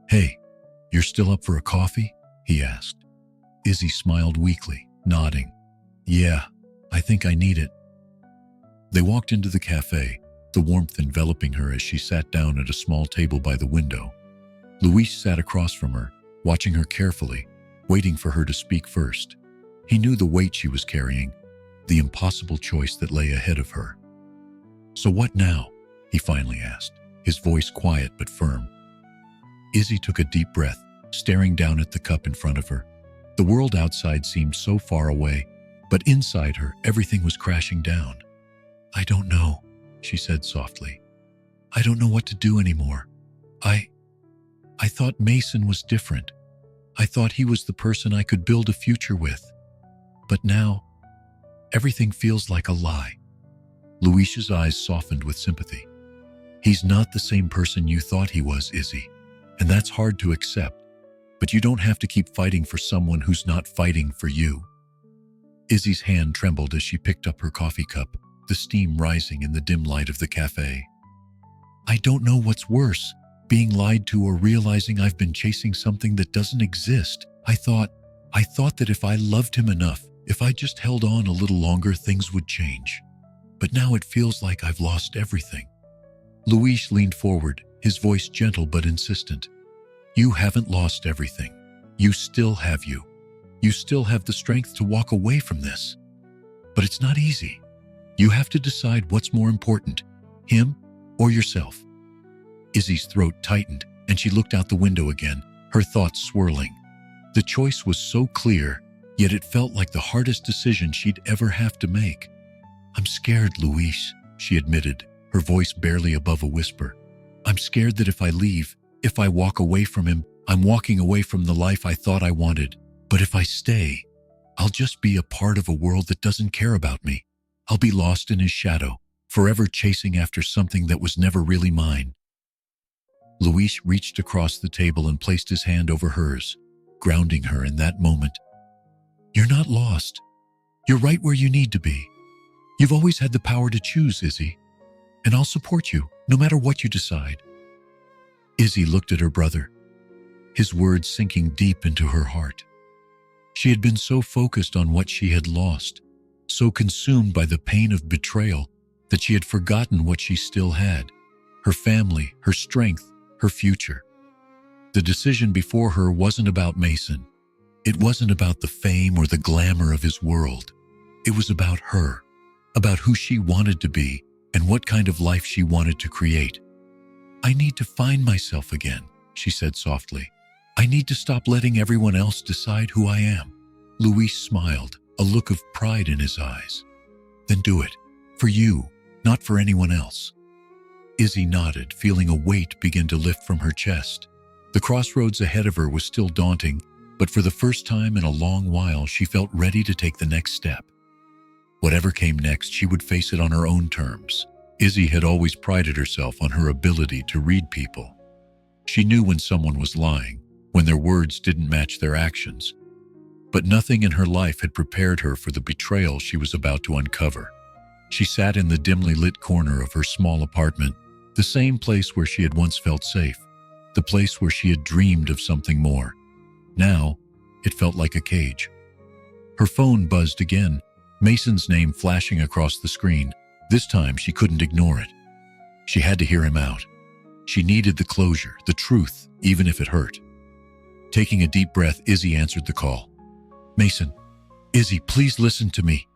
"Hey, you're still up for a coffee?" he asked. Izzy smiled weakly, nodding. "Yeah, I think I need it." They walked into the cafe, the warmth enveloping her as she sat down at a small table by the window. Luis sat across from her, watching her carefully, waiting for her to speak first. He knew the weight she was carrying, the impossible choice that lay ahead of her. "So what now?" he finally asked, his voice quiet but firm. Izzy took a deep breath, staring down at the cup in front of her. The world outside seemed so far away, but inside her, everything was crashing down. "I don't know," she said softly. "I don't know what to do anymore. I thought Mason was different. I thought he was the person I could build a future with. But now, everything feels like a lie." Luis's eyes softened with sympathy. He's not the same person you thought he was, Izzy, and that's hard to accept, but you don't have to keep fighting for someone who's not fighting for you. Izzy's hand trembled as she picked up her coffee cup, the steam rising in the dim light of the cafe. I don't know what's worse, being lied to or realizing I've been chasing something that doesn't exist. I thought that if I loved him enough, if I just held on a little longer, things would change. But now it feels like I've lost everything. Luis leaned forward, his voice gentle but insistent. You haven't lost everything. You still have you. You still have the strength to walk away from this. But it's not easy. You have to decide what's more important, him or yourself. Izzy's throat tightened, and she looked out the window again, her thoughts swirling. The choice was so clear, yet it felt like the hardest decision she'd ever have to make. I'm scared, Luis, she admitted, her voice barely above a whisper. I'm scared that if I leave, if I walk away from him, I'm walking away from the life I thought I wanted. But if I stay, I'll just be a part of a world that doesn't care about me. I'll be lost in his shadow, forever chasing after something that was never really mine. Luis reached across the table and placed his hand over hers, grounding her in that moment. You're not lost. You're right where you need to be. You've always had the power to choose, Izzy, and I'll support you, no matter what you decide. Izzy looked at her brother, his words sinking deep into her heart. She had been so focused on what she had lost, so consumed by the pain of betrayal, that she had forgotten what she still had, her family, her strength, her future. The decision before her wasn't about Mason. It wasn't about the fame or the glamour of his world. It was about her, about who she wanted to be and what kind of life she wanted to create. I need to find myself again, she said softly. I need to stop letting everyone else decide who I am. Luis smiled, a look of pride in his eyes. Then do it. For you, not for anyone else. Izzy nodded, feeling a weight begin to lift from her chest. The crossroads ahead of her was still daunting, but for the first time in a long while, she felt ready to take the next step. Whatever came next, she would face it on her own terms. Izzy had always prided herself on her ability to read people. She knew when someone was lying, when their words didn't match their actions. But nothing in her life had prepared her for the betrayal she was about to uncover. She sat in the dimly lit corner of her small apartment, the same place where she had once felt safe, the place where she had dreamed of something more. Now, it felt like a cage. Her phone buzzed again, Mason's name flashing across the screen. This time, she couldn't ignore it. She had to hear him out. She needed the closure, the truth, even if it hurt. Taking a deep breath, Izzy answered the call. Mason, Izzy, please listen to me.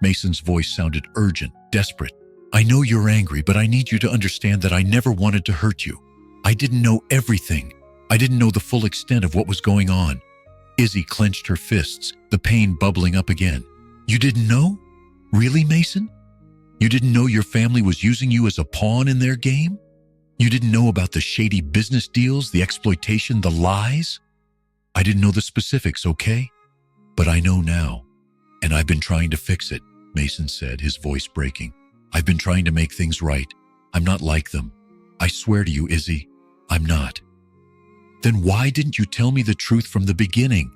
Mason's voice sounded urgent, desperate. I know you're angry, but I need you to understand that I never wanted to hurt you. I didn't know everything. I didn't know the full extent of what was going on. Izzy clenched her fists, the pain bubbling up again. You didn't know? Really, Mason? You didn't know your family was using you as a pawn in their game? You didn't know about the shady business deals, the exploitation, the lies? I didn't know the specifics, okay? But I know now, and I've been trying to fix it, Mason said, his voice breaking. I've been trying to make things right. I'm not like them. I swear to you, Izzy, I'm not. Then why didn't you tell me the truth from the beginning?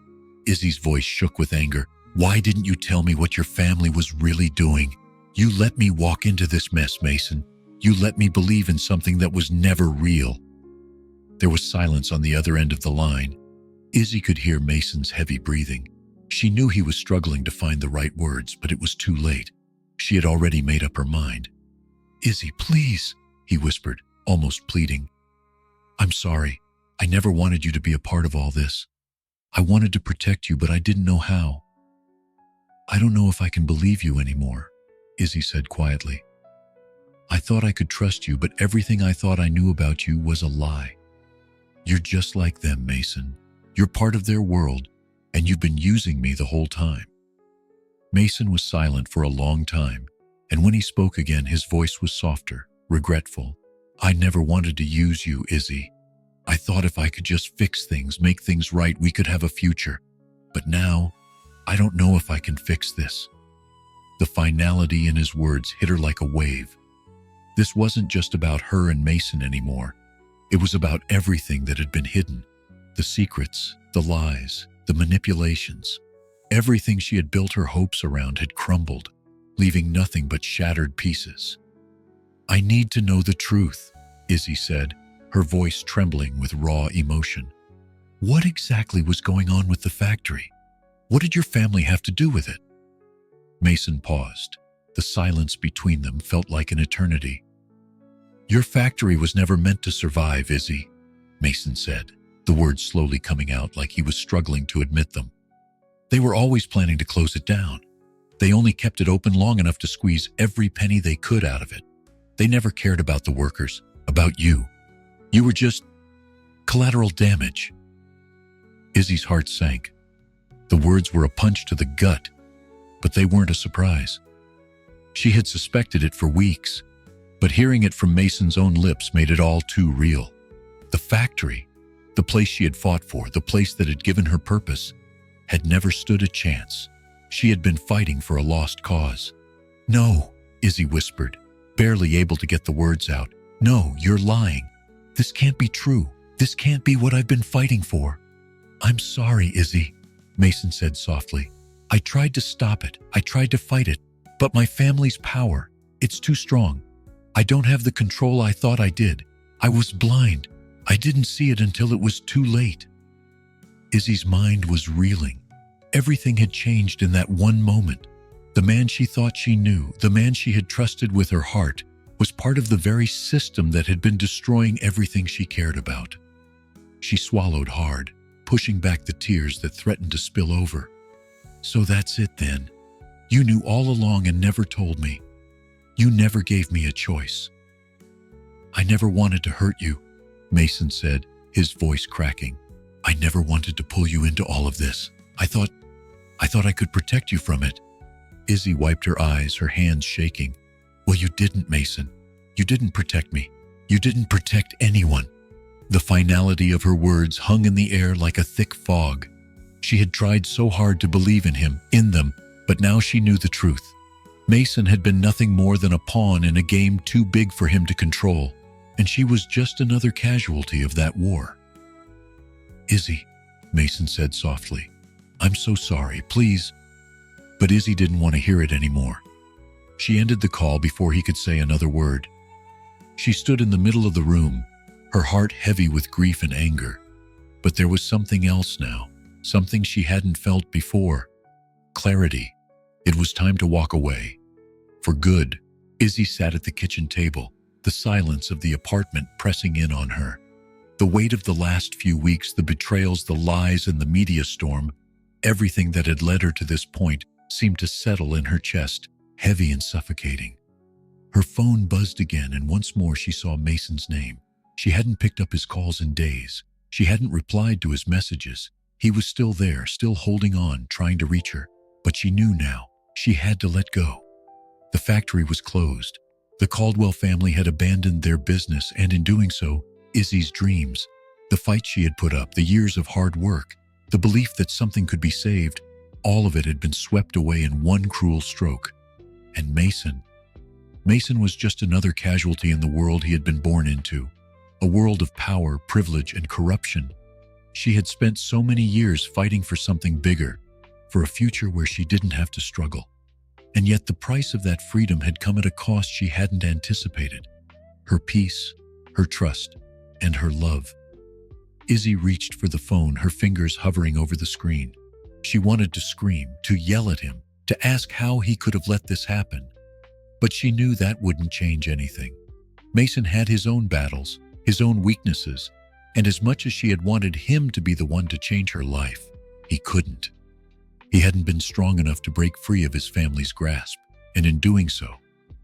Izzy's voice shook with anger. Why didn't you tell me what your family was really doing? You let me walk into this mess, Mason. You let me believe in something that was never real. There was silence on the other end of the line. Izzy could hear Mason's heavy breathing. She knew he was struggling to find the right words, but it was too late. She had already made up her mind. Izzy, please, he whispered, almost pleading. I'm sorry. I never wanted you to be a part of all this. I wanted to protect you, but I didn't know how. I don't know if I can believe you anymore, Izzy said quietly. I thought I could trust you, but everything I thought I knew about you was a lie. You're just like them, Mason. You're part of their world, and you've been using me the whole time. Mason was silent for a long time, and when he spoke again, his voice was softer, regretful. I never wanted to use you, Izzy. I thought if I could just fix things, make things right, we could have a future. But now, I don't know if I can fix this. The finality in his words hit her like a wave. This wasn't just about her and Mason anymore. It was about everything that had been hidden. The secrets, the lies, the manipulations. Everything she had built her hopes around had crumbled, leaving nothing but shattered pieces. "I need to know the truth," Izzy said, her voice trembling with raw emotion. "What exactly was going on with the factory? What did your family have to do with it?" Mason paused. The silence between them felt like an eternity. "Your factory was never meant to survive, Izzy," Mason said, the words slowly coming out like he was struggling to admit them. "They were always planning to close it down. They only kept it open long enough to squeeze every penny they could out of it. They never cared about the workers, about you. You were just collateral damage." Izzy's heart sank. The words were a punch to the gut, but they weren't a surprise. She had suspected it for weeks, but hearing it from Mason's own lips made it all too real. The factory, the place she had fought for, the place that had given her purpose, had never stood a chance. She had been fighting for a lost cause. "No," Izzy whispered, barely able to get the words out. "No, you're lying. This can't be true. This can't be what I've been fighting for." "I'm sorry, Izzy," Mason said softly. "I tried to stop it. I tried to fight it. But my family's power, it's too strong. I don't have the control I thought I did. I was blind. I didn't see it until it was too late." Izzy's mind was reeling. Everything had changed in that one moment. The man she thought she knew, the man she had trusted with her heart, was part of the very system that had been destroying everything she cared about. She swallowed hard, pushing back the tears that threatened to spill over. "So that's it then. You knew all along and never told me. You never gave me a choice." "I never wanted to hurt you," Mason said, his voice cracking. "I never wanted to pull you into all of this. I thought I could protect you from it." Izzy wiped her eyes, her hands shaking. "Well, you didn't, Mason. You didn't protect me. You didn't protect anyone." The finality of her words hung in the air like a thick fog. She had tried so hard to believe in him, in them, but now she knew the truth. Mason had been nothing more than a pawn in a game too big for him to control, and she was just another casualty of that war. "Izzy," Mason said softly, "I'm so sorry, please." But Izzy didn't want to hear it anymore. She ended the call before he could say another word. She stood in the middle of the room, her heart heavy with grief and anger. But there was something else now, something she hadn't felt before. Clarity. It was time to walk away. For good. Izzy sat at the kitchen table, the silence of the apartment pressing in on her. The weight of the last few weeks, the betrayals, the lies, and the media storm, everything that had led her to this point seemed to settle in her chest, heavy and suffocating. Her phone buzzed again, and once more she saw Mason's name. She hadn't picked up his calls in days. She hadn't replied to his messages. He was still there, still holding on, trying to reach her. But she knew now. She had to let go. The factory was closed. The Caldwell family had abandoned their business, and in doing so, Izzy's dreams, the fight she had put up, the years of hard work, the belief that something could be saved, all of it had been swept away in one cruel stroke. And Mason was just another casualty in the world he had been born into, a world of power, privilege, and corruption. She had spent so many years fighting for something bigger, for a future where she didn't have to struggle. And yet the price of that freedom had come at a cost she hadn't anticipated. Her peace, her trust, and her love. Izzy reached for the phone, her fingers hovering over the screen. She wanted to scream, to yell at him, to ask how he could have let this happen. But she knew that wouldn't change anything. Mason had his own battles, his own weaknesses, and as much as she had wanted him to be the one to change her life, he couldn't. He hadn't been strong enough to break free of his family's grasp, and in doing so,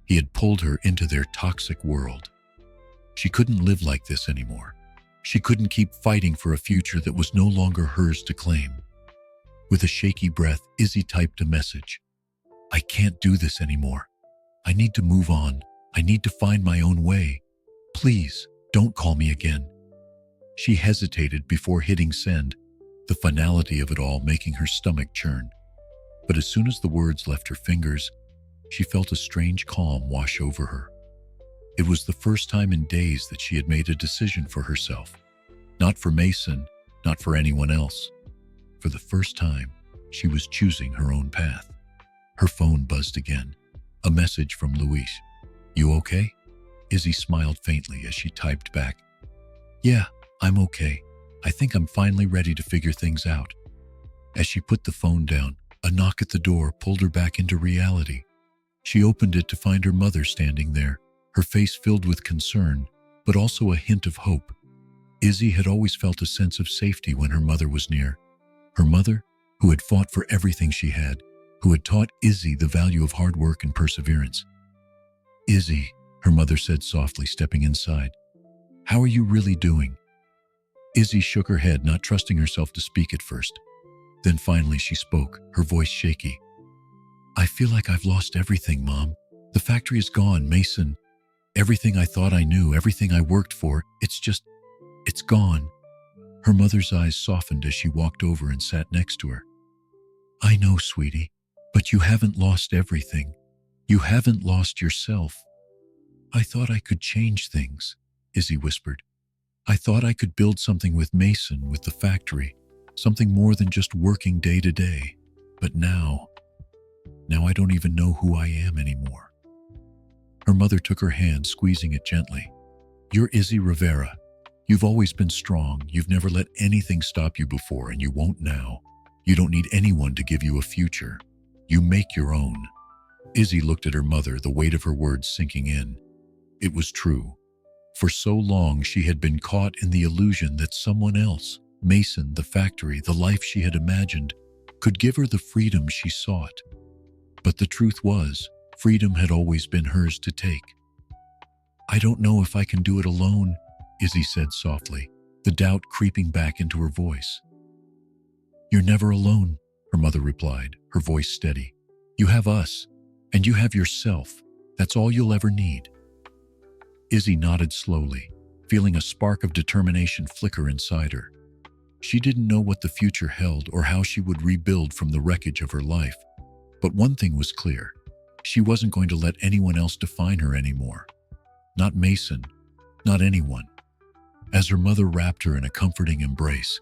he had pulled her into their toxic world. She couldn't live like this anymore. She couldn't keep fighting for a future that was no longer hers to claim. With a shaky breath, Izzy typed a message. "I can't do this anymore. I need to move on. I need to find my own way. Please, don't call me again." She hesitated before hitting send, the finality of it all making her stomach churn. But as soon as the words left her fingers, she felt a strange calm wash over her. It was the first time in days that she had made a decision for herself. Not for Mason, not for anyone else. For the first time, she was choosing her own path. Her phone buzzed again. A message from Luis. "You okay?" Izzy smiled faintly as she typed back, "Yeah, I'm okay. I think I'm finally ready to figure things out." As she put the phone down, a knock at the door pulled her back into reality. She opened it to find her mother standing there, her face filled with concern, but also a hint of hope. Izzy had always felt a sense of safety when her mother was near. Her mother, who had fought for everything she had, who had taught Izzy the value of hard work and perseverance. "Izzy," her mother said softly, stepping inside. "How are you really doing?" Izzy shook her head, not trusting herself to speak at first. Then finally she spoke, her voice shaky. "I feel like I've lost everything, Mom. The factory is gone, Mason. Everything I thought I knew, everything I worked for, it's gone." Her mother's eyes softened as she walked over and sat next to her. "I know, sweetie, but you haven't lost everything. You haven't lost yourself." "I thought I could change things," Izzy whispered. "I thought I could build something with Mason, with the factory, something more than just working day to day. But now I don't even know who I am anymore." Her mother took her hand, squeezing it gently. "You're Izzy Rivera. You've always been strong. You've never let anything stop you before, and you won't now. You don't need anyone to give you a future. You make your own." Izzy looked at her mother, the weight of her words sinking in. It was true. For so long she had been caught in the illusion that someone else, Mason, the factory, the life she had imagined, could give her the freedom she sought. But the truth was, freedom had always been hers to take. "I don't know if I can do it alone," Izzy said softly, the doubt creeping back into her voice. "You're never alone," her mother replied, her voice steady. "You have us, and you have yourself. That's all you'll ever need." Izzy nodded slowly, feeling a spark of determination flicker inside her. She didn't know what the future held or how she would rebuild from the wreckage of her life. But one thing was clear. She wasn't going to let anyone else define her anymore. Not Mason, not anyone. As her mother wrapped her in a comforting embrace,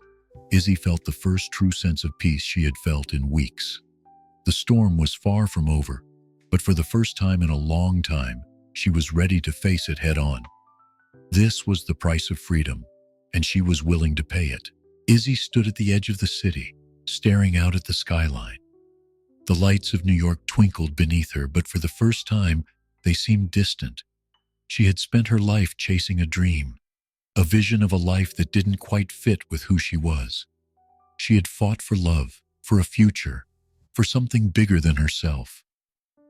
Izzy felt the first true sense of peace she had felt in weeks. The storm was far from over, but for the first time in a long time, she was ready to face it head on. This was the price of freedom, and she was willing to pay it. Izzy stood at the edge of the city, staring out at the skyline. The lights of New York twinkled beneath her, but for the first time, they seemed distant. She had spent her life chasing a dream, a vision of a life that didn't quite fit with who she was. She had fought for love, for a future, for something bigger than herself.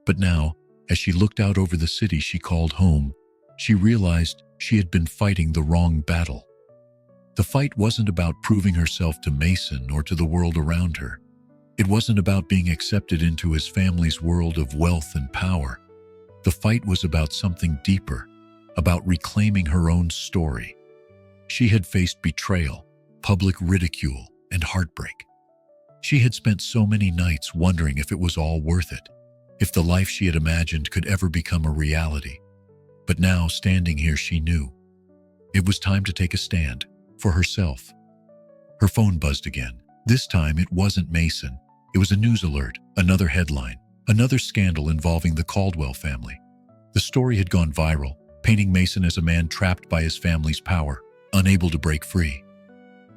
But now, as she looked out over the city she called home, she realized she had been fighting the wrong battle. The fight wasn't about proving herself to Mason or to the world around her. It wasn't about being accepted into his family's world of wealth and power. The fight was about something deeper, about reclaiming her own story. She had faced betrayal, public ridicule, and heartbreak. She had spent so many nights wondering if it was all worth it, if the life she had imagined could ever become a reality. But now, standing here, she knew. It was time to take a stand, for herself. Her phone buzzed again. This time, it wasn't Mason. It was a news alert, another headline, another scandal involving the Caldwell family. The story had gone viral, painting Mason as a man trapped by his family's power, unable to break free.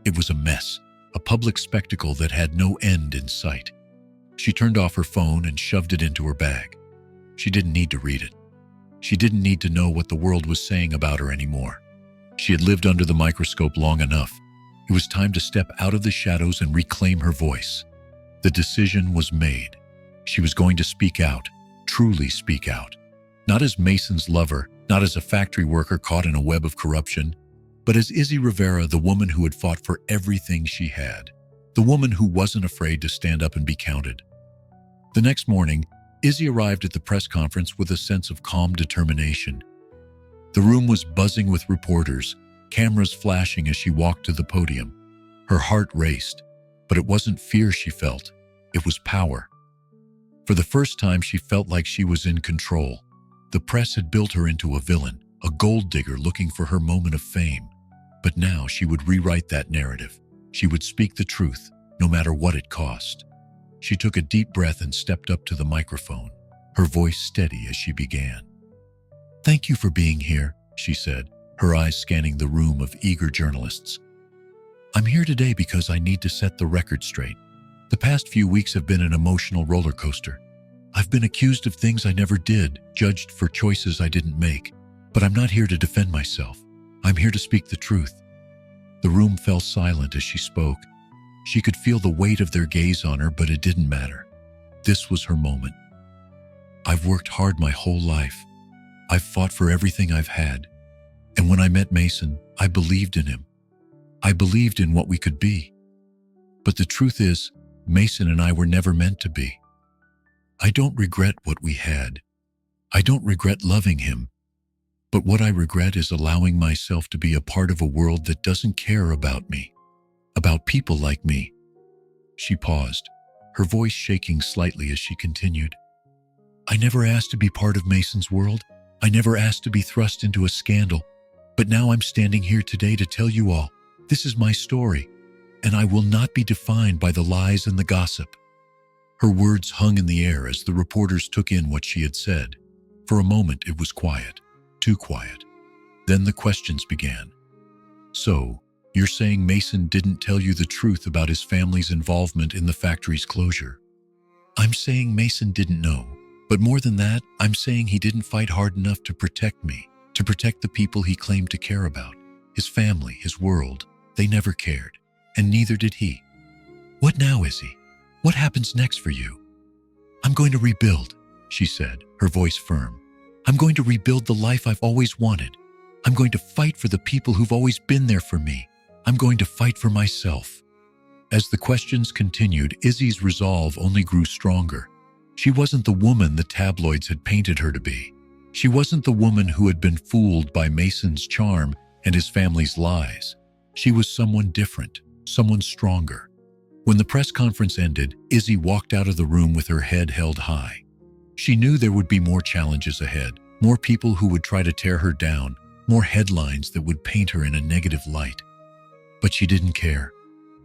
It was a mess, a public spectacle that had no end in sight. She turned off her phone and shoved it into her bag. She didn't need to read it. She didn't need to know what the world was saying about her anymore. She had lived under the microscope long enough. It was time to step out of the shadows and reclaim her voice. The decision was made. She was going to speak out, truly speak out. Not as Mason's lover, not as a factory worker caught in a web of corruption, but as Izzy Rivera, the woman who had fought for everything she had. The woman who wasn't afraid to stand up and be counted. The next morning, Izzy arrived at the press conference with a sense of calm determination. The room was buzzing with reporters, cameras flashing as she walked to the podium. Her heart raced, but it wasn't fear she felt, it was power. For the first time, she felt like she was in control. The press had built her into a villain, a gold digger looking for her moment of fame. But now she would rewrite that narrative. She would speak the truth, no matter what it cost. She took a deep breath and stepped up to the microphone, her voice steady as she began. "Thank you for being here," she said, her eyes scanning the room of eager journalists. "I'm here today because I need to set the record straight. The past few weeks have been an emotional roller coaster. I've been accused of things I never did, judged for choices I didn't make. But I'm not here to defend myself. I'm here to speak the truth." The room fell silent as she spoke. She could feel the weight of their gaze on her, but it didn't matter. This was her moment. "I've worked hard my whole life. I've fought for everything I've had. And when I met Mason, I believed in him. I believed in what we could be. But the truth is, Mason and I were never meant to be. I don't regret what we had. I don't regret loving him. But what I regret is allowing myself to be a part of a world that doesn't care about me, about people like me." She paused, her voice shaking slightly as she continued. "I never asked to be part of Mason's world. I never asked to be thrust into a scandal. But now I'm standing here today to tell you all, this is my story, and I will not be defined by the lies and the gossip." Her words hung in the air as the reporters took in what she had said. For a moment it was quiet. Too quiet. Then the questions began. "So, you're saying Mason didn't tell you the truth about his family's involvement in the factory's closure?" "I'm saying Mason didn't know. But more than that, I'm saying he didn't fight hard enough to protect me, to protect the people he claimed to care about. His family, his world, they never cared. And neither did he." "What now, Izzy? What happens next for you?" "I'm going to rebuild," she said, her voice firm. "I'm going to rebuild the life I've always wanted. I'm going to fight for the people who've always been there for me. I'm going to fight for myself." As the questions continued, Izzy's resolve only grew stronger. She wasn't the woman the tabloids had painted her to be. She wasn't the woman who had been fooled by Mason's charm and his family's lies. She was someone different, someone stronger. When the press conference ended, Izzy walked out of the room with her head held high. She knew there would be more challenges ahead, more people who would try to tear her down, more headlines that would paint her in a negative light. But she didn't care.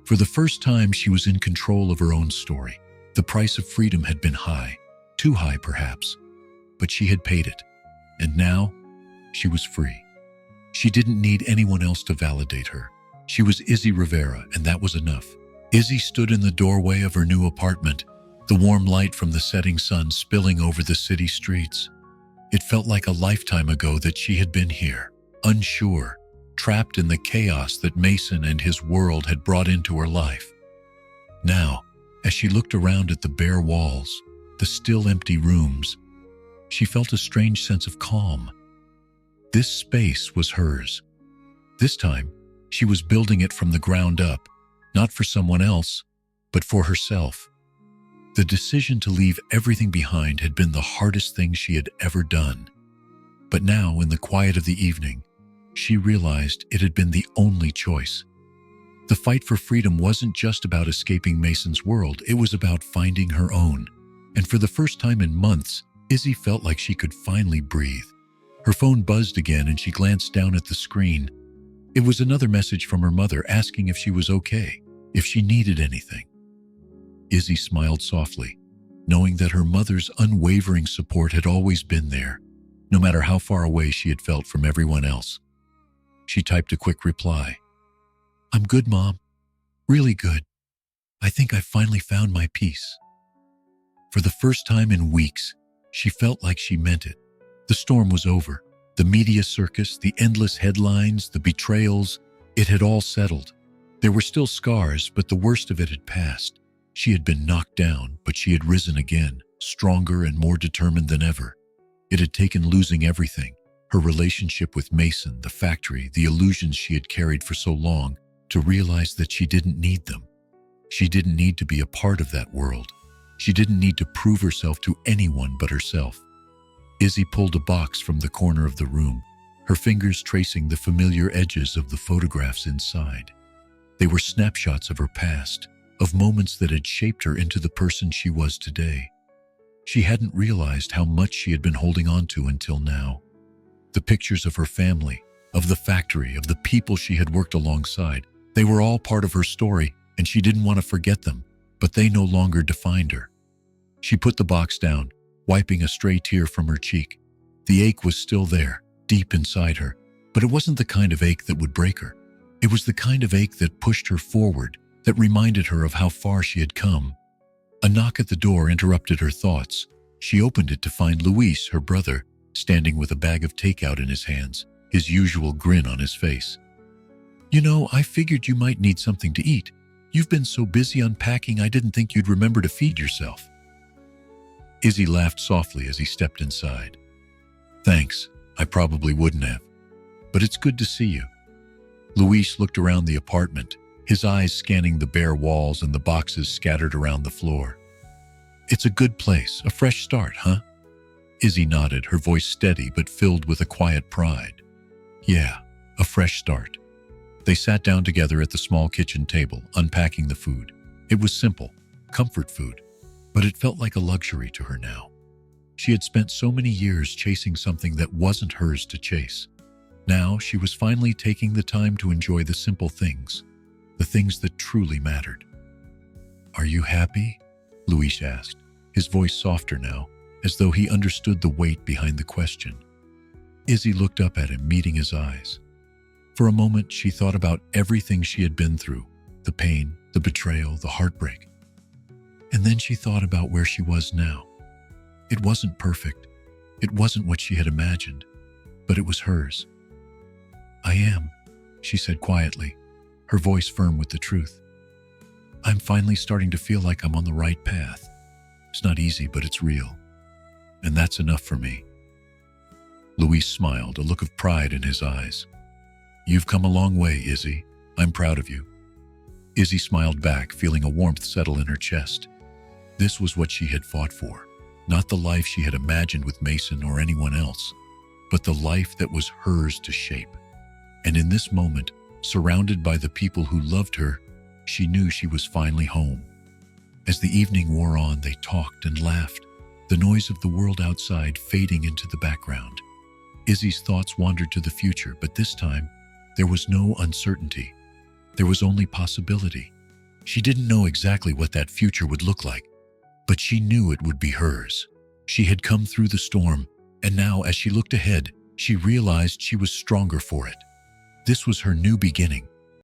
For the first time, she was in control of her own story. The price of freedom had been high, too high perhaps, but she had paid it. And now, she was free. She didn't need anyone else to validate her. She was Izzy Rivera, and that was enough. Izzy stood in the doorway of her new apartment, the warm light from the setting sun spilling over the city streets. It felt like a lifetime ago that she had been here, unsure, trapped in the chaos that Mason and his world had brought into her life. Now, as she looked around at the bare walls, the still empty rooms, she felt a strange sense of calm. This space was hers. This time, she was building it from the ground up, not for someone else, but for herself. The decision to leave everything behind had been the hardest thing she had ever done. But now, in the quiet of the evening, she realized it had been the only choice. The fight for freedom wasn't just about escaping Mason's world, it was about finding her own. And for the first time in months, Izzy felt like she could finally breathe. Her phone buzzed again and she glanced down at the screen. It was another message from her mother asking if she was okay, if she needed anything. Izzy smiled softly, knowing that her mother's unwavering support had always been there, no matter how far away she had felt from everyone else. She typed a quick reply. "I'm good, Mom. Really good. I think I finally found my peace." For the first time in weeks, she felt like she meant it. The storm was over. The media circus, the endless headlines, the betrayals, it had all settled. There were still scars, but the worst of it had passed. She had been knocked down, but she had risen again, stronger and more determined than ever. It had taken losing everything, her relationship with Mason, the factory, the illusions she had carried for so long, to realize that she didn't need them. She didn't need to be a part of that world. She didn't need to prove herself to anyone but herself. Izzy pulled a box from the corner of the room, her fingers tracing the familiar edges of the photographs inside. They were snapshots of her past, of moments that had shaped her into the person she was today. She hadn't realized how much she had been holding on to until now. The pictures of her family, of the factory, of the people she had worked alongside, they were all part of her story, and she didn't want to forget them, but they no longer defined her. She put the box down, wiping a stray tear from her cheek. The ache was still there, deep inside her, but it wasn't the kind of ache that would break her. It was the kind of ache that pushed her forward, that reminded her of how far she had come. A knock at the door interrupted her thoughts. She opened it to find Luis, her brother, standing with a bag of takeout in his hands, his usual grin on his face. "You know, I figured you might need something to eat. You've been so busy unpacking, I didn't think you'd remember to feed yourself." Izzy laughed softly as he stepped inside. "Thanks, I probably wouldn't have. But it's good to see you." Luis looked around the apartment, his eyes scanning the bare walls and the boxes scattered around the floor. "It's a good place, a fresh start, huh?" Izzy nodded, her voice steady but filled with a quiet pride. "Yeah, a fresh start." They sat down together at the small kitchen table, unpacking the food. It was simple, comfort food, but it felt like a luxury to her now. She had spent so many years chasing something that wasn't hers to chase. Now she was finally taking the time to enjoy the simple things, the things that truly mattered. "Are you happy?" Luis asked, his voice softer now, as though he understood the weight behind the question. Izzy looked up at him, meeting his eyes. For a moment, she thought about everything she had been through, the pain, the betrayal, the heartbreak. And then she thought about where she was now. It wasn't perfect. It wasn't what she had imagined, but it was hers. "I am," she said quietly, her voice firm with the truth. "I'm finally starting to feel like I'm on the right path. It's not easy, but it's real. And that's enough for me." Luis smiled, a look of pride in his eyes. "You've come a long way, Izzy. I'm proud of you." Izzy smiled back, feeling a warmth settle in her chest. This was what she had fought for, not the life she had imagined with Mason or anyone else, but the life that was hers to shape. And in this moment, surrounded by the people who loved her, she knew she was finally home. As the evening wore on, they talked and laughed, the noise of the world outside fading into the background. Izzy's thoughts wandered to the future, but this time, there was no uncertainty. There was only possibility. She didn't know exactly what that future would look like, but she knew it would be hers. She had come through the storm, and now as she looked ahead, she realized she was stronger for it. This was her new beginning,